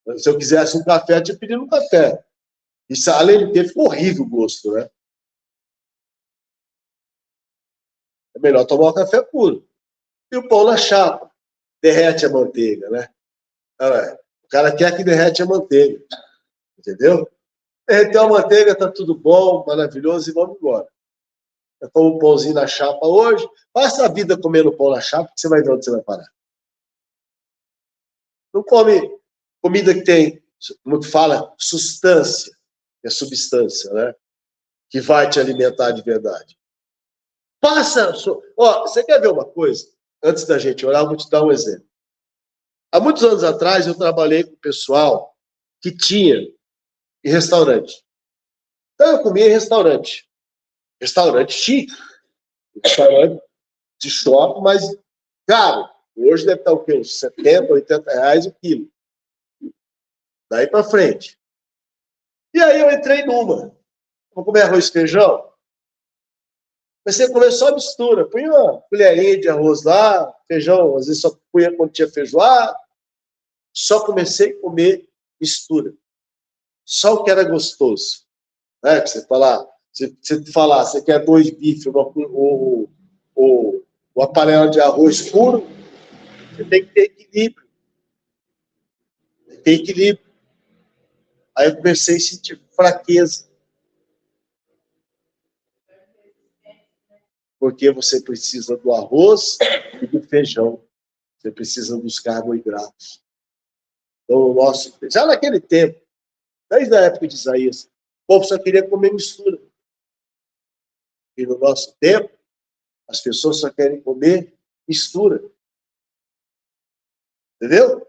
não. Se eu quisesse um café, eu tinha pedido um café. Isso, além de ter, ficou horrível o gosto, né? É melhor tomar um café puro. E o pão na chapa. Derrete a manteiga, né? O cara quer que derrete a manteiga. Entendeu? Derreteu a manteiga, tá tudo bom, maravilhoso, e vamos embora. Eu como um pãozinho na chapa hoje. Passa a vida comendo pão na chapa, que você vai ver onde você vai parar. Não come comida que tem, como que fala, substância. É substância, né? Que vai te alimentar de verdade. Você quer ver uma coisa? Antes da gente orar, eu vou te dar um exemplo. Há muitos anos atrás, eu trabalhei com o pessoal que tinha em restaurante. Então, eu comia em restaurante. Restaurante chique. Restaurante de shopping, mas caro. Hoje deve estar o quê? Uns 70, 80 reais o quilo. Daí para frente. E aí eu entrei numa. Vou comer arroz e feijão. Comecei a comer só mistura. Punha uma colherinha de arroz lá, feijão, às vezes só punha quando tinha feijoada. Só comecei a comer mistura. Só o que era gostoso. Né? Você falar, você quer 2 bifes ou uma panela de arroz puro, você tem que ter equilíbrio. Tem equilíbrio. Aí eu comecei a sentir fraqueza. Porque você precisa do arroz e do feijão. Você precisa dos carboidratos. Então, já naquele tempo, desde a época de Isaías, o povo só queria comer mistura. E no nosso tempo, as pessoas só querem comer mistura. Entendeu?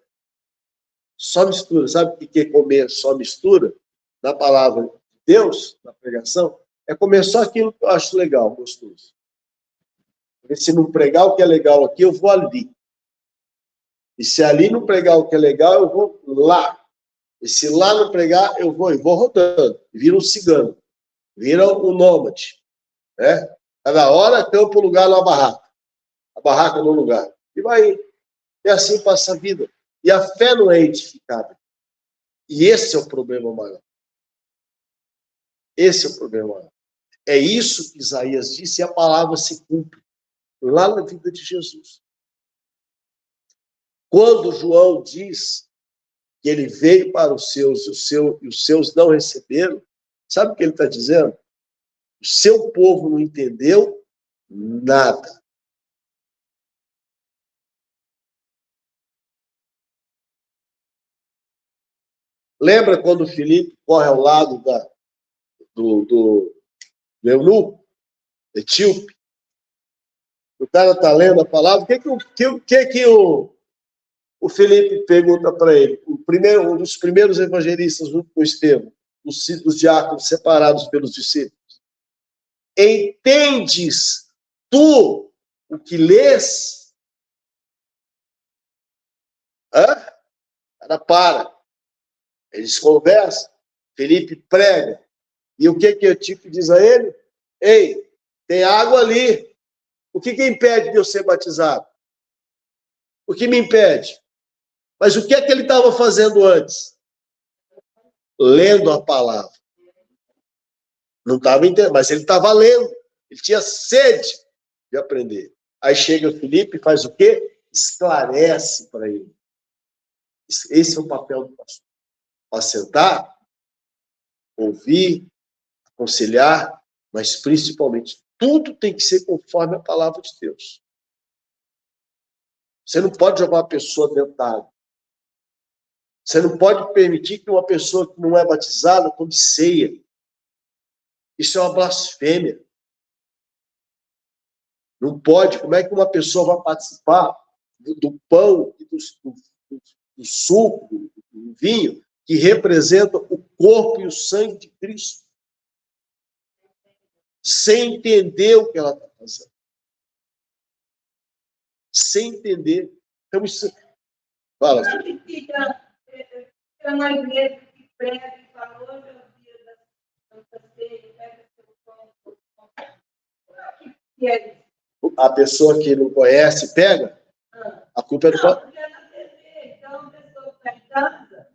Só mistura. Sabe o que é comer só mistura? Na palavra de Deus, na pregação, é comer só aquilo que eu acho legal, gostoso. Porque se não pregar o que é legal aqui, eu vou ali. E se ali não pregar o que é legal, eu vou lá. E se lá não pregar, eu vou rodando. Vira um cigano. Vira um nômade. Né? Cada hora, campo, lugar, numa barraca. A barraca no lugar. E vai. E assim passa a vida. E a fé não é edificada. E esse é o problema maior. Esse é o problema maior. É isso que Isaías disse e a palavra se cumpre lá na vida de Jesus. Quando João diz que ele veio para os seus e os seus não receberam, Sabe o que ele está dizendo? O seu povo não entendeu nada. Lembra quando o Filipe corre ao lado do eunuco, etíope? O cara está lendo a palavra. O que o Filipe pergunta para ele? Um dos primeiros evangelistas, junto com Estevão, os diáconos separados pelos discípulos. Entendes tu o que lês? Cara, para. Eles conversam, Filipe prega. E o que o Etíope diz a ele? Ei, tem água ali. O que impede de eu ser batizado? O que me impede? Mas o que ele estava fazendo antes? Lendo a palavra. Não estava entendendo, mas ele estava lendo. Ele tinha sede de aprender. Aí chega o Filipe e faz o quê? Esclarece para ele. Esse é o papel do pastor. Assentar, ouvir, aconselhar, mas principalmente tudo tem que ser conforme a palavra de Deus. Você não pode jogar uma pessoa dentro da água. Você não pode permitir que uma pessoa que não é batizada tome ceia. Isso é uma blasfêmia. Não pode. Como é que uma pessoa vai participar do pão e do suco, do vinho, que representa o corpo e o sangue de Cristo, sem entender o que ela está fazendo? Sem entender. Então, isso... Fala, filho. Eu na igreja que prega e falou, hoje é o dia da Santa Ceia, pega seu pão. Que é isso? A pessoa que não conhece, pega? A culpa é do pão. Porque é na TV, então a pessoa que está em casa,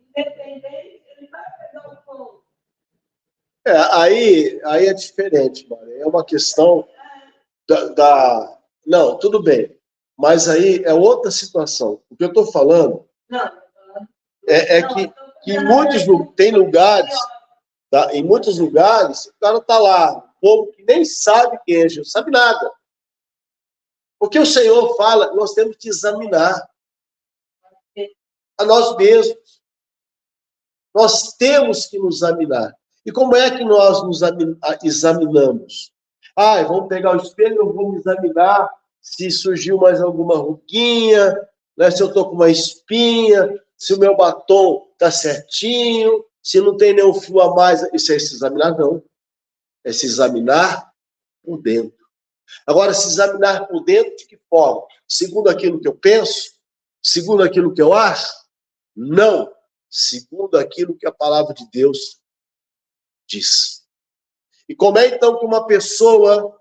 independente, ele vai pegar o pão. Aí é diferente, Maria. É uma questão Não, tudo bem. Mas aí é outra situação. O que eu estou falando que em muitos tem lugares, tá? Em muitos lugares, o cara está lá, um povo que nem sabe quem é Jesus, sabe nada. Porque o Senhor fala que nós temos que examinar a nós mesmos. Nós temos que nos examinar. E como é que nós nos examinamos? Vamos pegar o espelho, eu vou me examinar se surgiu mais alguma ruguinha, né? Se eu estou com uma espinha, se o meu batom está certinho, se não tem nenhum fio a mais. Isso é se examinar? Não. É se examinar por dentro. Agora, se examinar por dentro de que forma? Segundo aquilo que eu penso? Segundo aquilo que eu acho? Não. Segundo aquilo que a palavra de Deus diz. E como é então que uma pessoa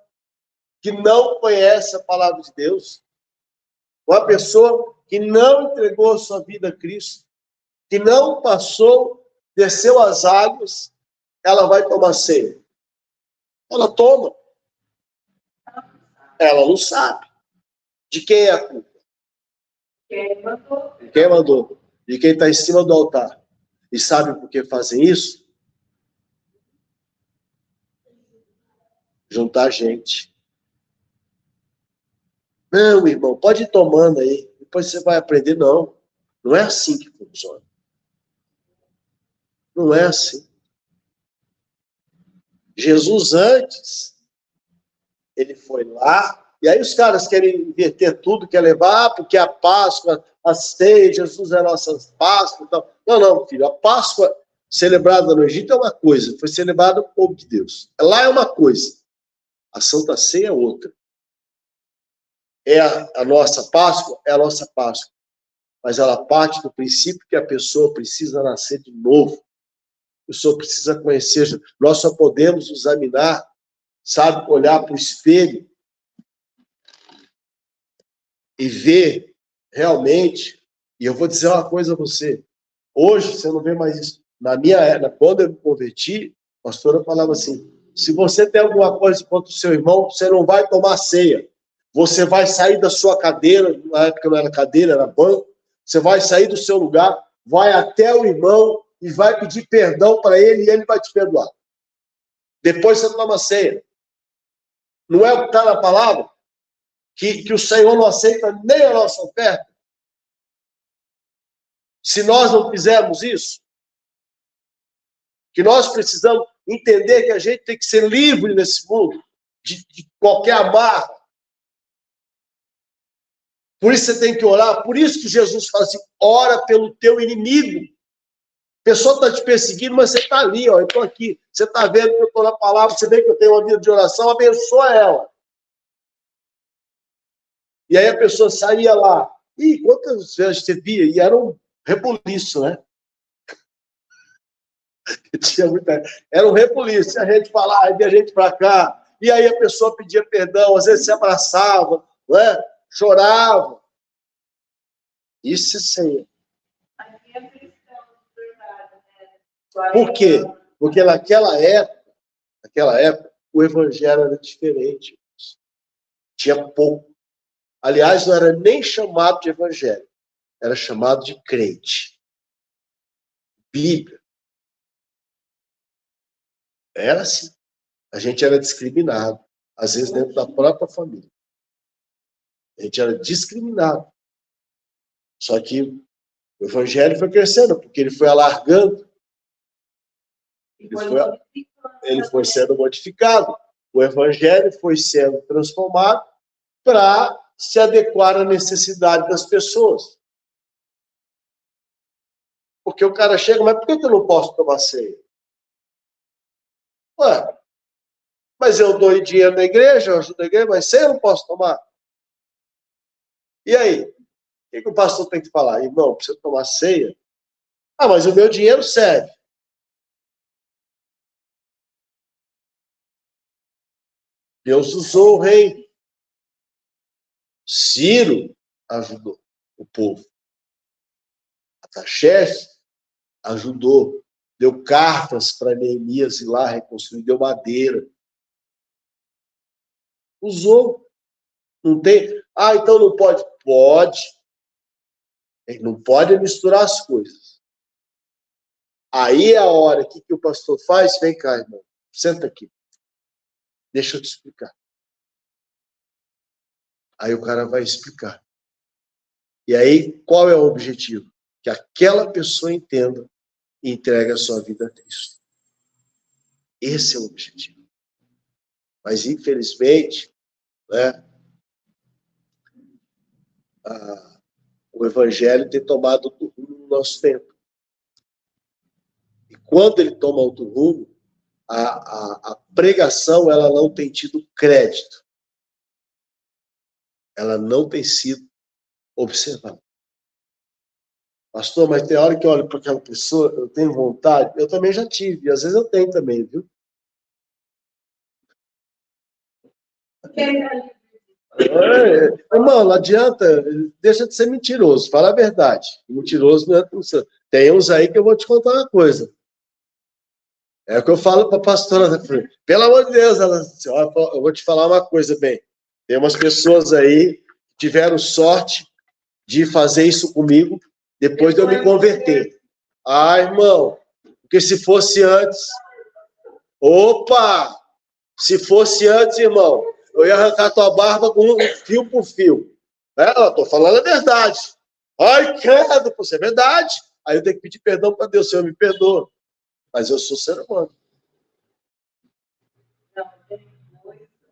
que não conhece a palavra de Deus, uma pessoa que não entregou a sua vida a Cristo, que não passou, desceu as águas, ela vai tomar ceia? Ela toma. Ela não sabe. De quem é a culpa? Quem mandou? Quem mandou? De quem está em cima do altar. E sabe por que fazem isso? Juntar gente. Não, irmão, pode ir tomando aí. Depois você vai aprender. Não. Não é assim que funciona. Não é assim. Jesus antes, ele foi lá, e aí os caras querem inverter tudo, quer levar, porque a Páscoa, a ceia, Jesus é a nossa Páscoa e tal. Não, filho, a Páscoa celebrada no Egito é uma coisa, foi celebrada o povo de Deus. Lá é uma coisa, a Santa Ceia é outra. É a nossa Páscoa, é a nossa Páscoa. Mas ela parte do princípio que a pessoa precisa nascer de novo. A pessoa precisa conhecer. Nós só podemos examinar, sabe, olhar para o espelho e ver realmente. E eu vou dizer uma coisa a você. Hoje você não vê mais isso. Na minha era, quando eu me converti, a pastora falava assim: se você tem alguma coisa contra o seu irmão, você não vai tomar ceia. Você vai sair da sua cadeira, na época não era cadeira, era banco. Você vai sair do seu lugar, vai até o irmão e vai pedir perdão para ele e ele vai te perdoar. Depois você toma a ceia. Não é o que está na palavra? Que o Senhor não aceita nem a nossa oferta? Se nós não fizermos isso, que nós precisamos entender que a gente tem que ser livre nesse mundo de qualquer amarra. Por isso você tem que orar. Por isso que Jesus fala assim, ora pelo teu inimigo. A pessoa está te perseguindo, mas você está ali, ó, eu estou aqui. Você está vendo que eu estou na palavra, você vê que eu tenho uma vida de oração, abençoa ela. E aí a pessoa saía lá. E quantas vezes você via? E era um rebuliço, né? Tinha muita... Era um rebuliço. A gente falava, aí via a gente para cá. E aí a pessoa pedia perdão, às vezes se abraçava, não é? Chorava. Isso sim. Por quê? Porque naquela época, o evangelho era diferente. Tinha pouco. Aliás, não era nem chamado de evangelho. Era chamado de crente. Bíblia. Era assim. A gente era discriminado. Às vezes dentro da própria família. A gente era discriminado. Só que o evangelho foi crescendo, porque ele foi alargando. Ele foi sendo modificado. O evangelho foi sendo transformado para se adequar à necessidade das pessoas. Porque o cara chega, mas por que eu não posso tomar ceia? Ué, mas eu dou dinheiro na igreja, eu ajudo a igreja, mas ceia eu não posso tomar. E aí? O que o pastor tem que falar? Irmão, precisa tomar ceia? Ah, mas o meu dinheiro serve. Deus usou o rei. Ciro ajudou o povo. Ataxerxes ajudou. Deu cartas para Neemias ir lá reconstruir, deu madeira. Usou. Não tem... Ah, então não pode? Pode. Ele não pode misturar as coisas. Aí é a hora que o pastor faz. Vem cá, irmão. Senta aqui. Deixa eu te explicar. Aí o cara vai explicar. E aí, qual é o objetivo? Que aquela pessoa entenda e entregue a sua vida a Cristo. Esse é o objetivo. Mas, infelizmente, né, o evangelho tem tomado outro rumo no nosso tempo. E quando ele toma outro rumo, a pregação ela não tem tido crédito. Ela não tem sido observada. Pastor, mas tem hora que eu olho para aquela pessoa, eu tenho vontade, eu também já tive, e às vezes eu tenho também, viu? Irmão, não adianta, deixa de ser mentiroso, fala a verdade. Mentiroso não é função. Tem uns aí que eu vou te contar uma coisa. É o que eu falo para a pastora. Pelo amor de Deus, ela disse, ó, eu vou te falar uma coisa bem. Tem umas pessoas aí que tiveram sorte de fazer isso comigo depois de eu me converter. Ah, irmão, porque se fosse antes... Opa! Se fosse antes, irmão, eu ia arrancar tua barba com fio por fio. Eu estou falando a verdade. Ai, credo, isso é verdade. Aí eu tenho que pedir perdão para Deus, Senhor, me perdoa. Mas eu sou ser humano.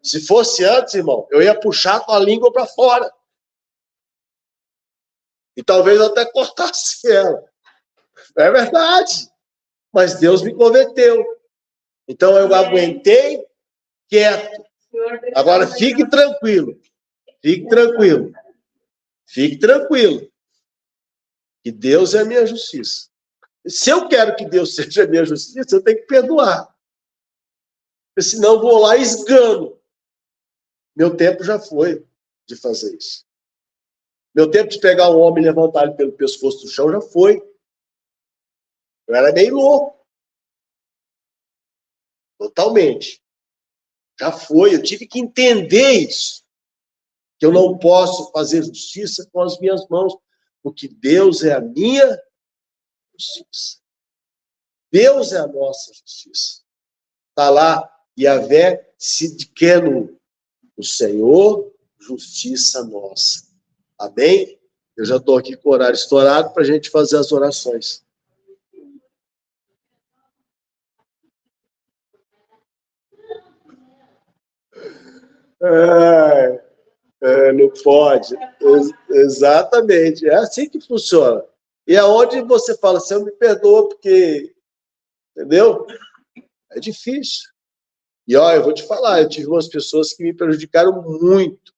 Se fosse antes, irmão, eu ia puxar tua língua para fora. E talvez eu até cortasse ela. É verdade. Mas Deus me converteu. Então eu aguentei quieto. Agora fique tranquilo. Fique tranquilo. Fique tranquilo. Que Deus é a minha justiça. Se eu quero que Deus seja a minha justiça, eu tenho que perdoar. Porque senão eu vou lá e esgano. Meu tempo já foi de fazer isso. Meu tempo de pegar um homem e levantar ele pelo pescoço do chão já foi. Eu era meio louco. Totalmente. Já foi. Eu tive que entender isso. Que eu não posso fazer justiça com as minhas mãos, porque Deus é a minha justiça. Deus é a nossa justiça. Está lá, Yahvé Sidkenu, o Senhor, justiça nossa. Amém? Eu já estou aqui com o horário estourado para a gente fazer as orações. Não pode. Exatamente. É assim que funciona. E é onde você fala, Senhor, me perdoa, porque... Entendeu? É difícil. E, ó, eu vou te falar, eu tive umas pessoas que me prejudicaram muito.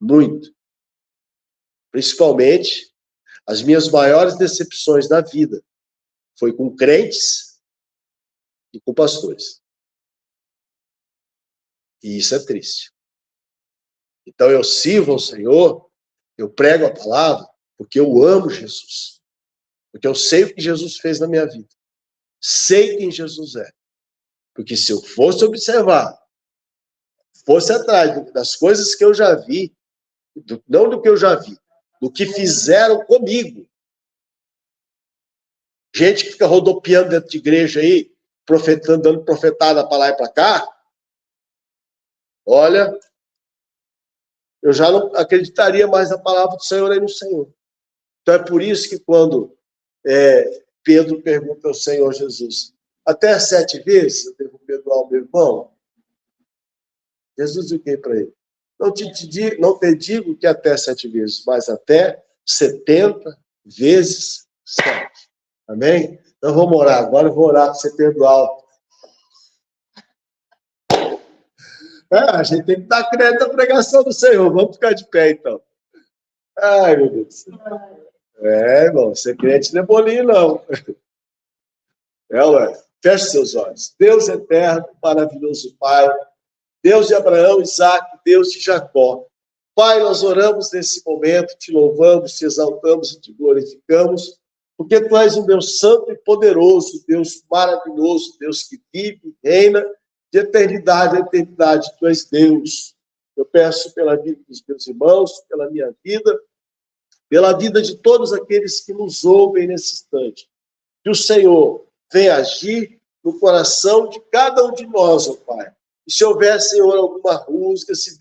Muito. Principalmente, as minhas maiores decepções da vida foi com crentes e com pastores. E isso é triste. Então, eu sirvo ao Senhor, eu prego a palavra, porque eu amo Jesus. Porque eu sei o que Jesus fez na minha vida. Sei quem Jesus é. Porque se eu fosse observar, fosse atrás das coisas que eu já vi, não do que eu já vi, do que fizeram comigo. Gente que fica rodopiando dentro de igreja aí, profetando, dando profetada para lá e para cá, olha, eu já não acreditaria mais na palavra do Senhor aí no Senhor. Então é por isso que quando Pedro pergunta ao Senhor Jesus, até 7 vezes eu devo perdoar o meu irmão? Jesus disse o que para ele? Não te digo que até 7 vezes, mas até 70 vezes 7. Amém? Então vamos orar. Agora eu vou orar para você perdoar. A gente tem que dar crédito à pregação do Senhor. Vamos ficar de pé, então. Ai, meu Deus. Irmão, ser crente não é bolinho, não. Ué. Feche seus olhos. Deus eterno, maravilhoso Pai, Deus de Abraão, Isaac, Deus de Jacó. Pai, nós oramos nesse momento, te louvamos, te exaltamos e te glorificamos, porque Tu és um Deus santo e poderoso, Deus maravilhoso, Deus que vive e reina de eternidade a eternidade. Tu és Deus. Eu peço pela vida dos meus irmãos, pela minha vida, pela vida de todos aqueles que nos ouvem nesse instante. Que o Senhor venha agir no coração de cada um de nós, ó Pai. E se houver, Senhor, alguma rusga, se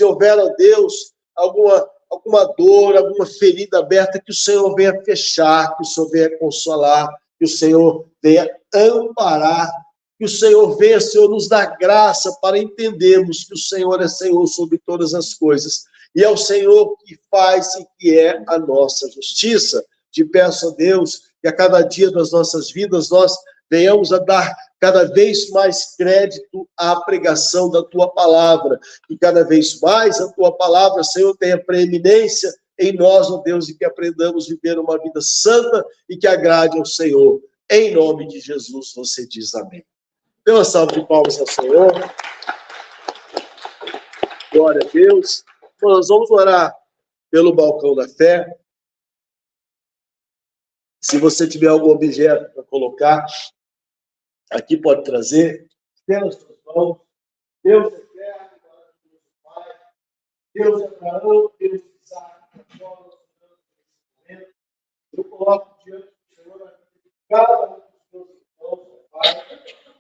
houver, ó Deus, alguma dor, alguma ferida aberta, que o Senhor venha fechar, que o Senhor venha consolar, que o Senhor venha amparar, que o Senhor venha, Senhor, nos dar graça para entendermos que o Senhor é Senhor sobre todas as coisas. E é o Senhor que faz e que é a nossa justiça. Te peço a Deus que a cada dia das nossas vidas nós venhamos a dar cada vez mais crédito à pregação da Tua palavra. E cada vez mais a Tua palavra, Senhor, tenha preeminência em nós, ó Deus, e que aprendamos a viver uma vida santa e que agrade ao Senhor. Em nome de Jesus, você diz amém. Dê uma salva de palmas ao Senhor. Glória a Deus. Nós vamos orar pelo balcão da fé. Se você tiver algum objeto para colocar, aqui pode trazer. Estenda as suas mãos. Deus eterno, Deus Pai, Deus Abraão, Deus Isaac, eu coloco diante do Senhor a vida de cada um dos meus irmãos, Pai,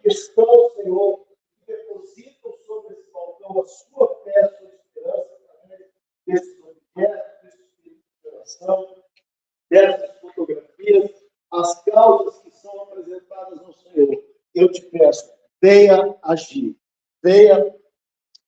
que estão, Senhor, que depositam sobre esse balcão a sua fé, a sua esperança, através desses objetos, desse espírito de oração, dessas fotografias, as causas que são apresentadas ao Senhor. Eu te peço, venha agir, venha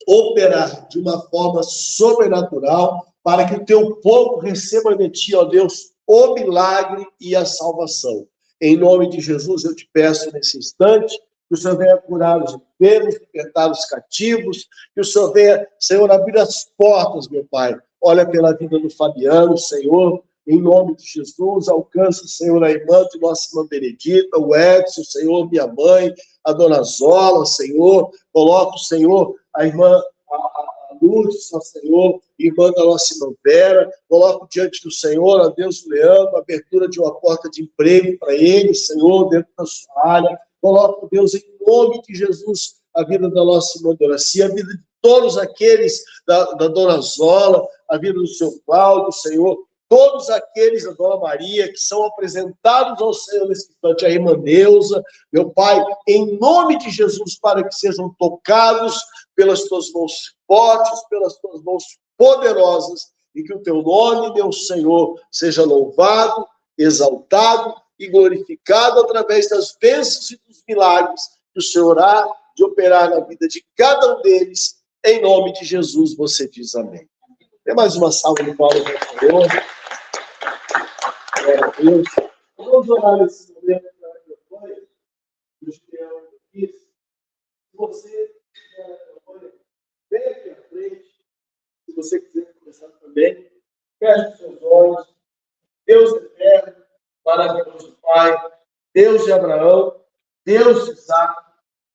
operar de uma forma sobrenatural para que o teu povo receba de ti, ó Deus, o milagre e a salvação. Em nome de Jesus, eu te peço nesse instante que o Senhor venha curar os enfermos, libertar os cativos, que o Senhor venha, Senhor, abrir as portas, meu Pai. Olha pela vida do Fabiano, Senhor, em nome de Jesus, alcança, Senhor, a irmã de nossa irmã Benedita, o Edson, Senhor, minha mãe, a dona Zola, Senhor, coloca o Senhor, a irmã a Lourdes, Senhor, irmã da nossa irmã Vera, coloco diante do Senhor, a Deus, o Leandro, a abertura de uma porta de emprego para ele, Senhor, dentro da sua área, coloco, Deus, em nome de Jesus, a vida da nossa irmã Doracia, a vida de todos aqueles da dona Zola, a vida do seu Cláudio, Senhor, todos aqueles da Dona Maria que são apresentados ao Senhor nesse instante, a irmã Neuza, meu Pai, em nome de Jesus, para que sejam tocados pelas tuas mãos fortes, pelas tuas mãos poderosas, e que o teu nome, meu Senhor, seja louvado, exaltado e glorificado através das bênçãos e dos milagres que o Senhor há de operar na vida de cada um deles. Em nome de Jesus, você diz amém. Tem mais uma salva de palmas ao Senhor. Glória a Deus. Vamos orar nesse momento para a campanha dos que aqui. Se você estiver na campanha, vem aqui à frente. Se você quiser começar também, feche os seus olhos. Deus eterno, maravilhoso Pai, Deus de Abraão, Deus de Isaac,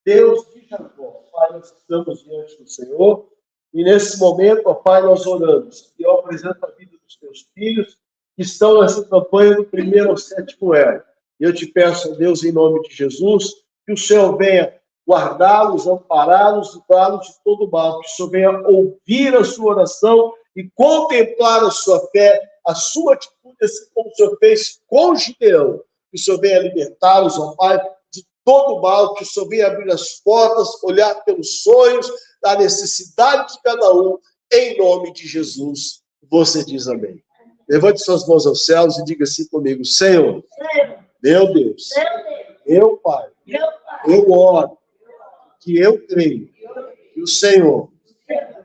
Deus de Jacó. Pai, nós estamos diante do Senhor e nesse momento, ó Pai, nós oramos. E eu apresento a vida dos teus filhos que estão nessa campanha do 1º ao 7º elo. E eu te peço, ó Deus, em nome de Jesus, que o Senhor venha guardá-los, ampará-los, livrá-los de todo mal, que o Senhor venha ouvir a sua oração e contemplar a sua fé, a sua atitude, assim como o Senhor fez com Gideão. Que o Senhor venha libertá-los, ó Pai, de todo mal, que o Senhor venha abrir as portas, olhar pelos sonhos, da necessidade de cada um, em nome de Jesus. Você diz amém. Levante suas mãos aos céus e diga assim comigo: Senhor, meu Deus, meu Pai, eu oro, que eu creio que o Senhor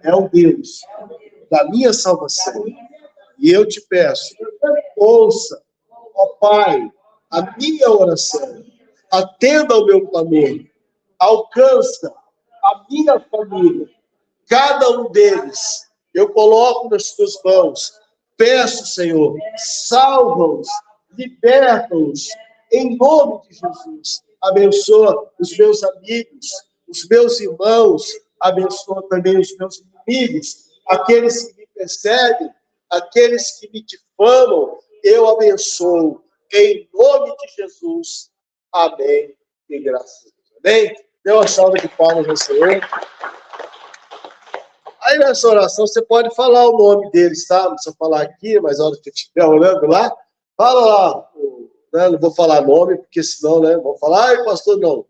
é o Deus da minha salvação. E eu te peço, ouça, ó Pai, a minha oração, atenda ao meu clamor, alcança a minha família, cada um deles, eu coloco nas tuas mãos. Peço, Senhor, salva-os, liberta-os, em nome de Jesus. Abençoa os meus amigos, os meus irmãos, abençoa também os meus inimigos, aqueles que me perseguem, aqueles que me difamam, eu abençoo, em nome de Jesus. Amém e graças a Deus. Amém? Dê uma salva de palmas ao Senhor. Aí nessa oração você pode falar o nome deles, tá? Não precisa falar aqui, mas a hora que estiver orando lá, fala lá. Né? Não vou falar nome, porque senão, né? Vou falar, ai, pastor, não.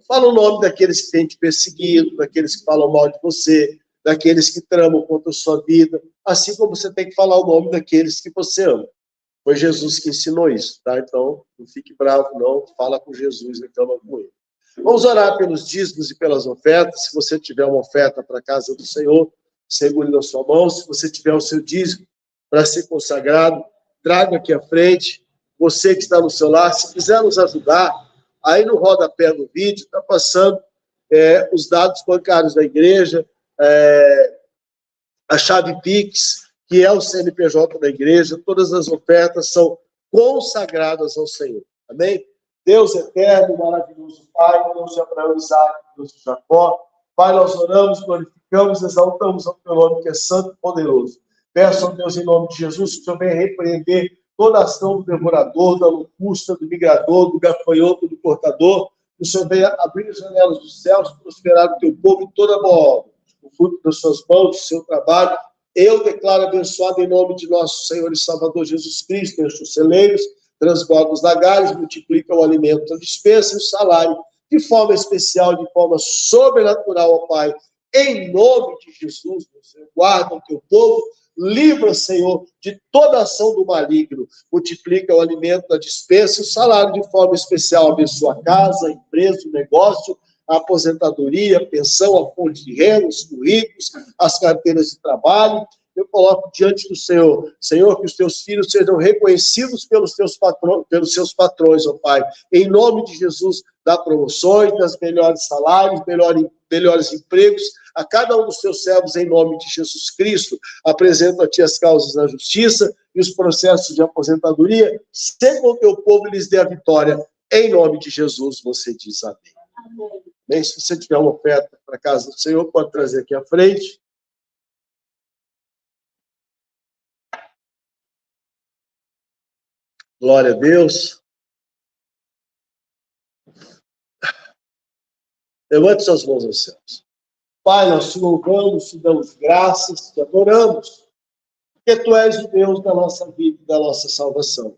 Fala o nome daqueles que têm te perseguido, daqueles que falam mal de você, daqueles que tramam contra a sua vida, assim como você tem que falar o nome daqueles que você ama. Foi Jesus que ensinou isso, tá? Então, não fique bravo, não. Fala com Jesus, reclama com ele. Vamos orar pelos dízimos e pelas ofertas. Se você tiver uma oferta para a casa do Senhor, segure na sua mão. Se você tiver o seu dízimo para ser consagrado, traga aqui à frente. Você que está no seu lar, se quiser nos ajudar, aí no rodapé do vídeo está passando os dados bancários da igreja, a chave Pix, que é o CNPJ da igreja. Todas as ofertas são consagradas ao Senhor. Amém? Deus eterno, maravilhoso Pai, Deus de Abraão, Isaac, Deus de Jacó. Pai, nós oramos, glorificamos, exaltamos o teu nome, que é santo e poderoso. Peço a Deus, em nome de Jesus, que o Senhor venha repreender toda a ação do devorador, da locusta, do migrador, do gafanhoto, do cortador. Que o Senhor venha abrir as janelas dos céus, prosperar o teu povo em toda boa obra. O fruto das suas mãos, do seu trabalho, eu declaro abençoado em nome de nosso Senhor e Salvador Jesus Cristo. Enche os celeiros, transborda os lagares, multiplica o alimento, a dispensa e o salário, de forma especial, de forma sobrenatural, ó Pai. Em nome de Jesus, Senhor, guarda o teu povo, livra, Senhor, de toda ação do maligno, multiplica o alimento, a dispensa e o salário, de forma especial, abençoa a casa, a empresa, o negócio, a aposentadoria, a pensão, a fonte de renda, os currículos, as carteiras de trabalho. Eu coloco diante do Senhor, Senhor, que os teus filhos sejam reconhecidos pelos seus patrões, ó Pai. Em nome de Jesus, dá promoções, das melhores salários, melhores empregos a cada um dos teus servos, em nome de Jesus Cristo. Apresento a ti as causas da justiça e os processos de aposentadoria, sempre o teu povo lhes dê a vitória. Em nome de Jesus, você diz amém. Amém. Bem, se você tiver uma oferta para a casa do Senhor, pode trazer aqui à frente. Glória a Deus. Levante suas mãos aos céus. Pai, nós te louvamos, te damos graças, te adoramos. porque Tu és o Deus da nossa vida e da nossa salvação.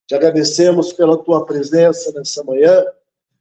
Te agradecemos pela Tua presença nessa manhã,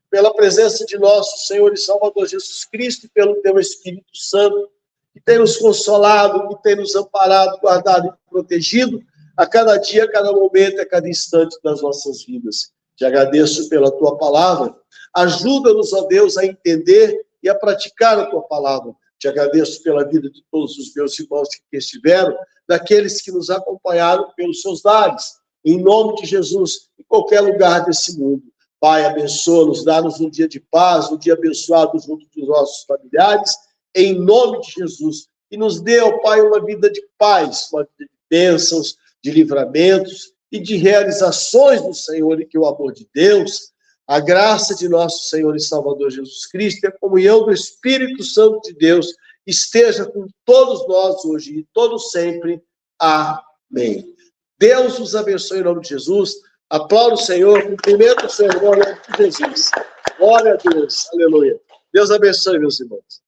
pela presença de nosso Senhor e Salvador Jesus Cristo e pelo Teu Espírito Santo, que tem nos consolado, que tem nos amparado, guardado e protegido a cada dia, a cada momento, a cada instante das nossas vidas. Te agradeço pela Tua palavra. Ajuda-nos, ó Deus, a entender e a praticar a Tua palavra. Te agradeço pela vida de todos os meus irmãos que estiveram, daqueles que nos acompanharam pelos seus lares. Em nome de Jesus, em qualquer lugar desse mundo. Pai, abençoa-nos, dá-nos um dia de paz, um dia abençoado junto dos nossos familiares, em nome de Jesus. E nos dê, ó Pai, uma vida de paz, uma vida de bênçãos, de livramentos e de realizações do Senhor, e que o amor de Deus, a graça de nosso Senhor e Salvador Jesus Cristo e a comunhão do Espírito Santo de Deus esteja com todos nós hoje e todos sempre. Amém. Deus os abençoe em nome de Jesus. Aplauda o Senhor, cumprimenta o Senhor em nome de Jesus. Glória a Deus. Aleluia. Deus abençoe, meus irmãos.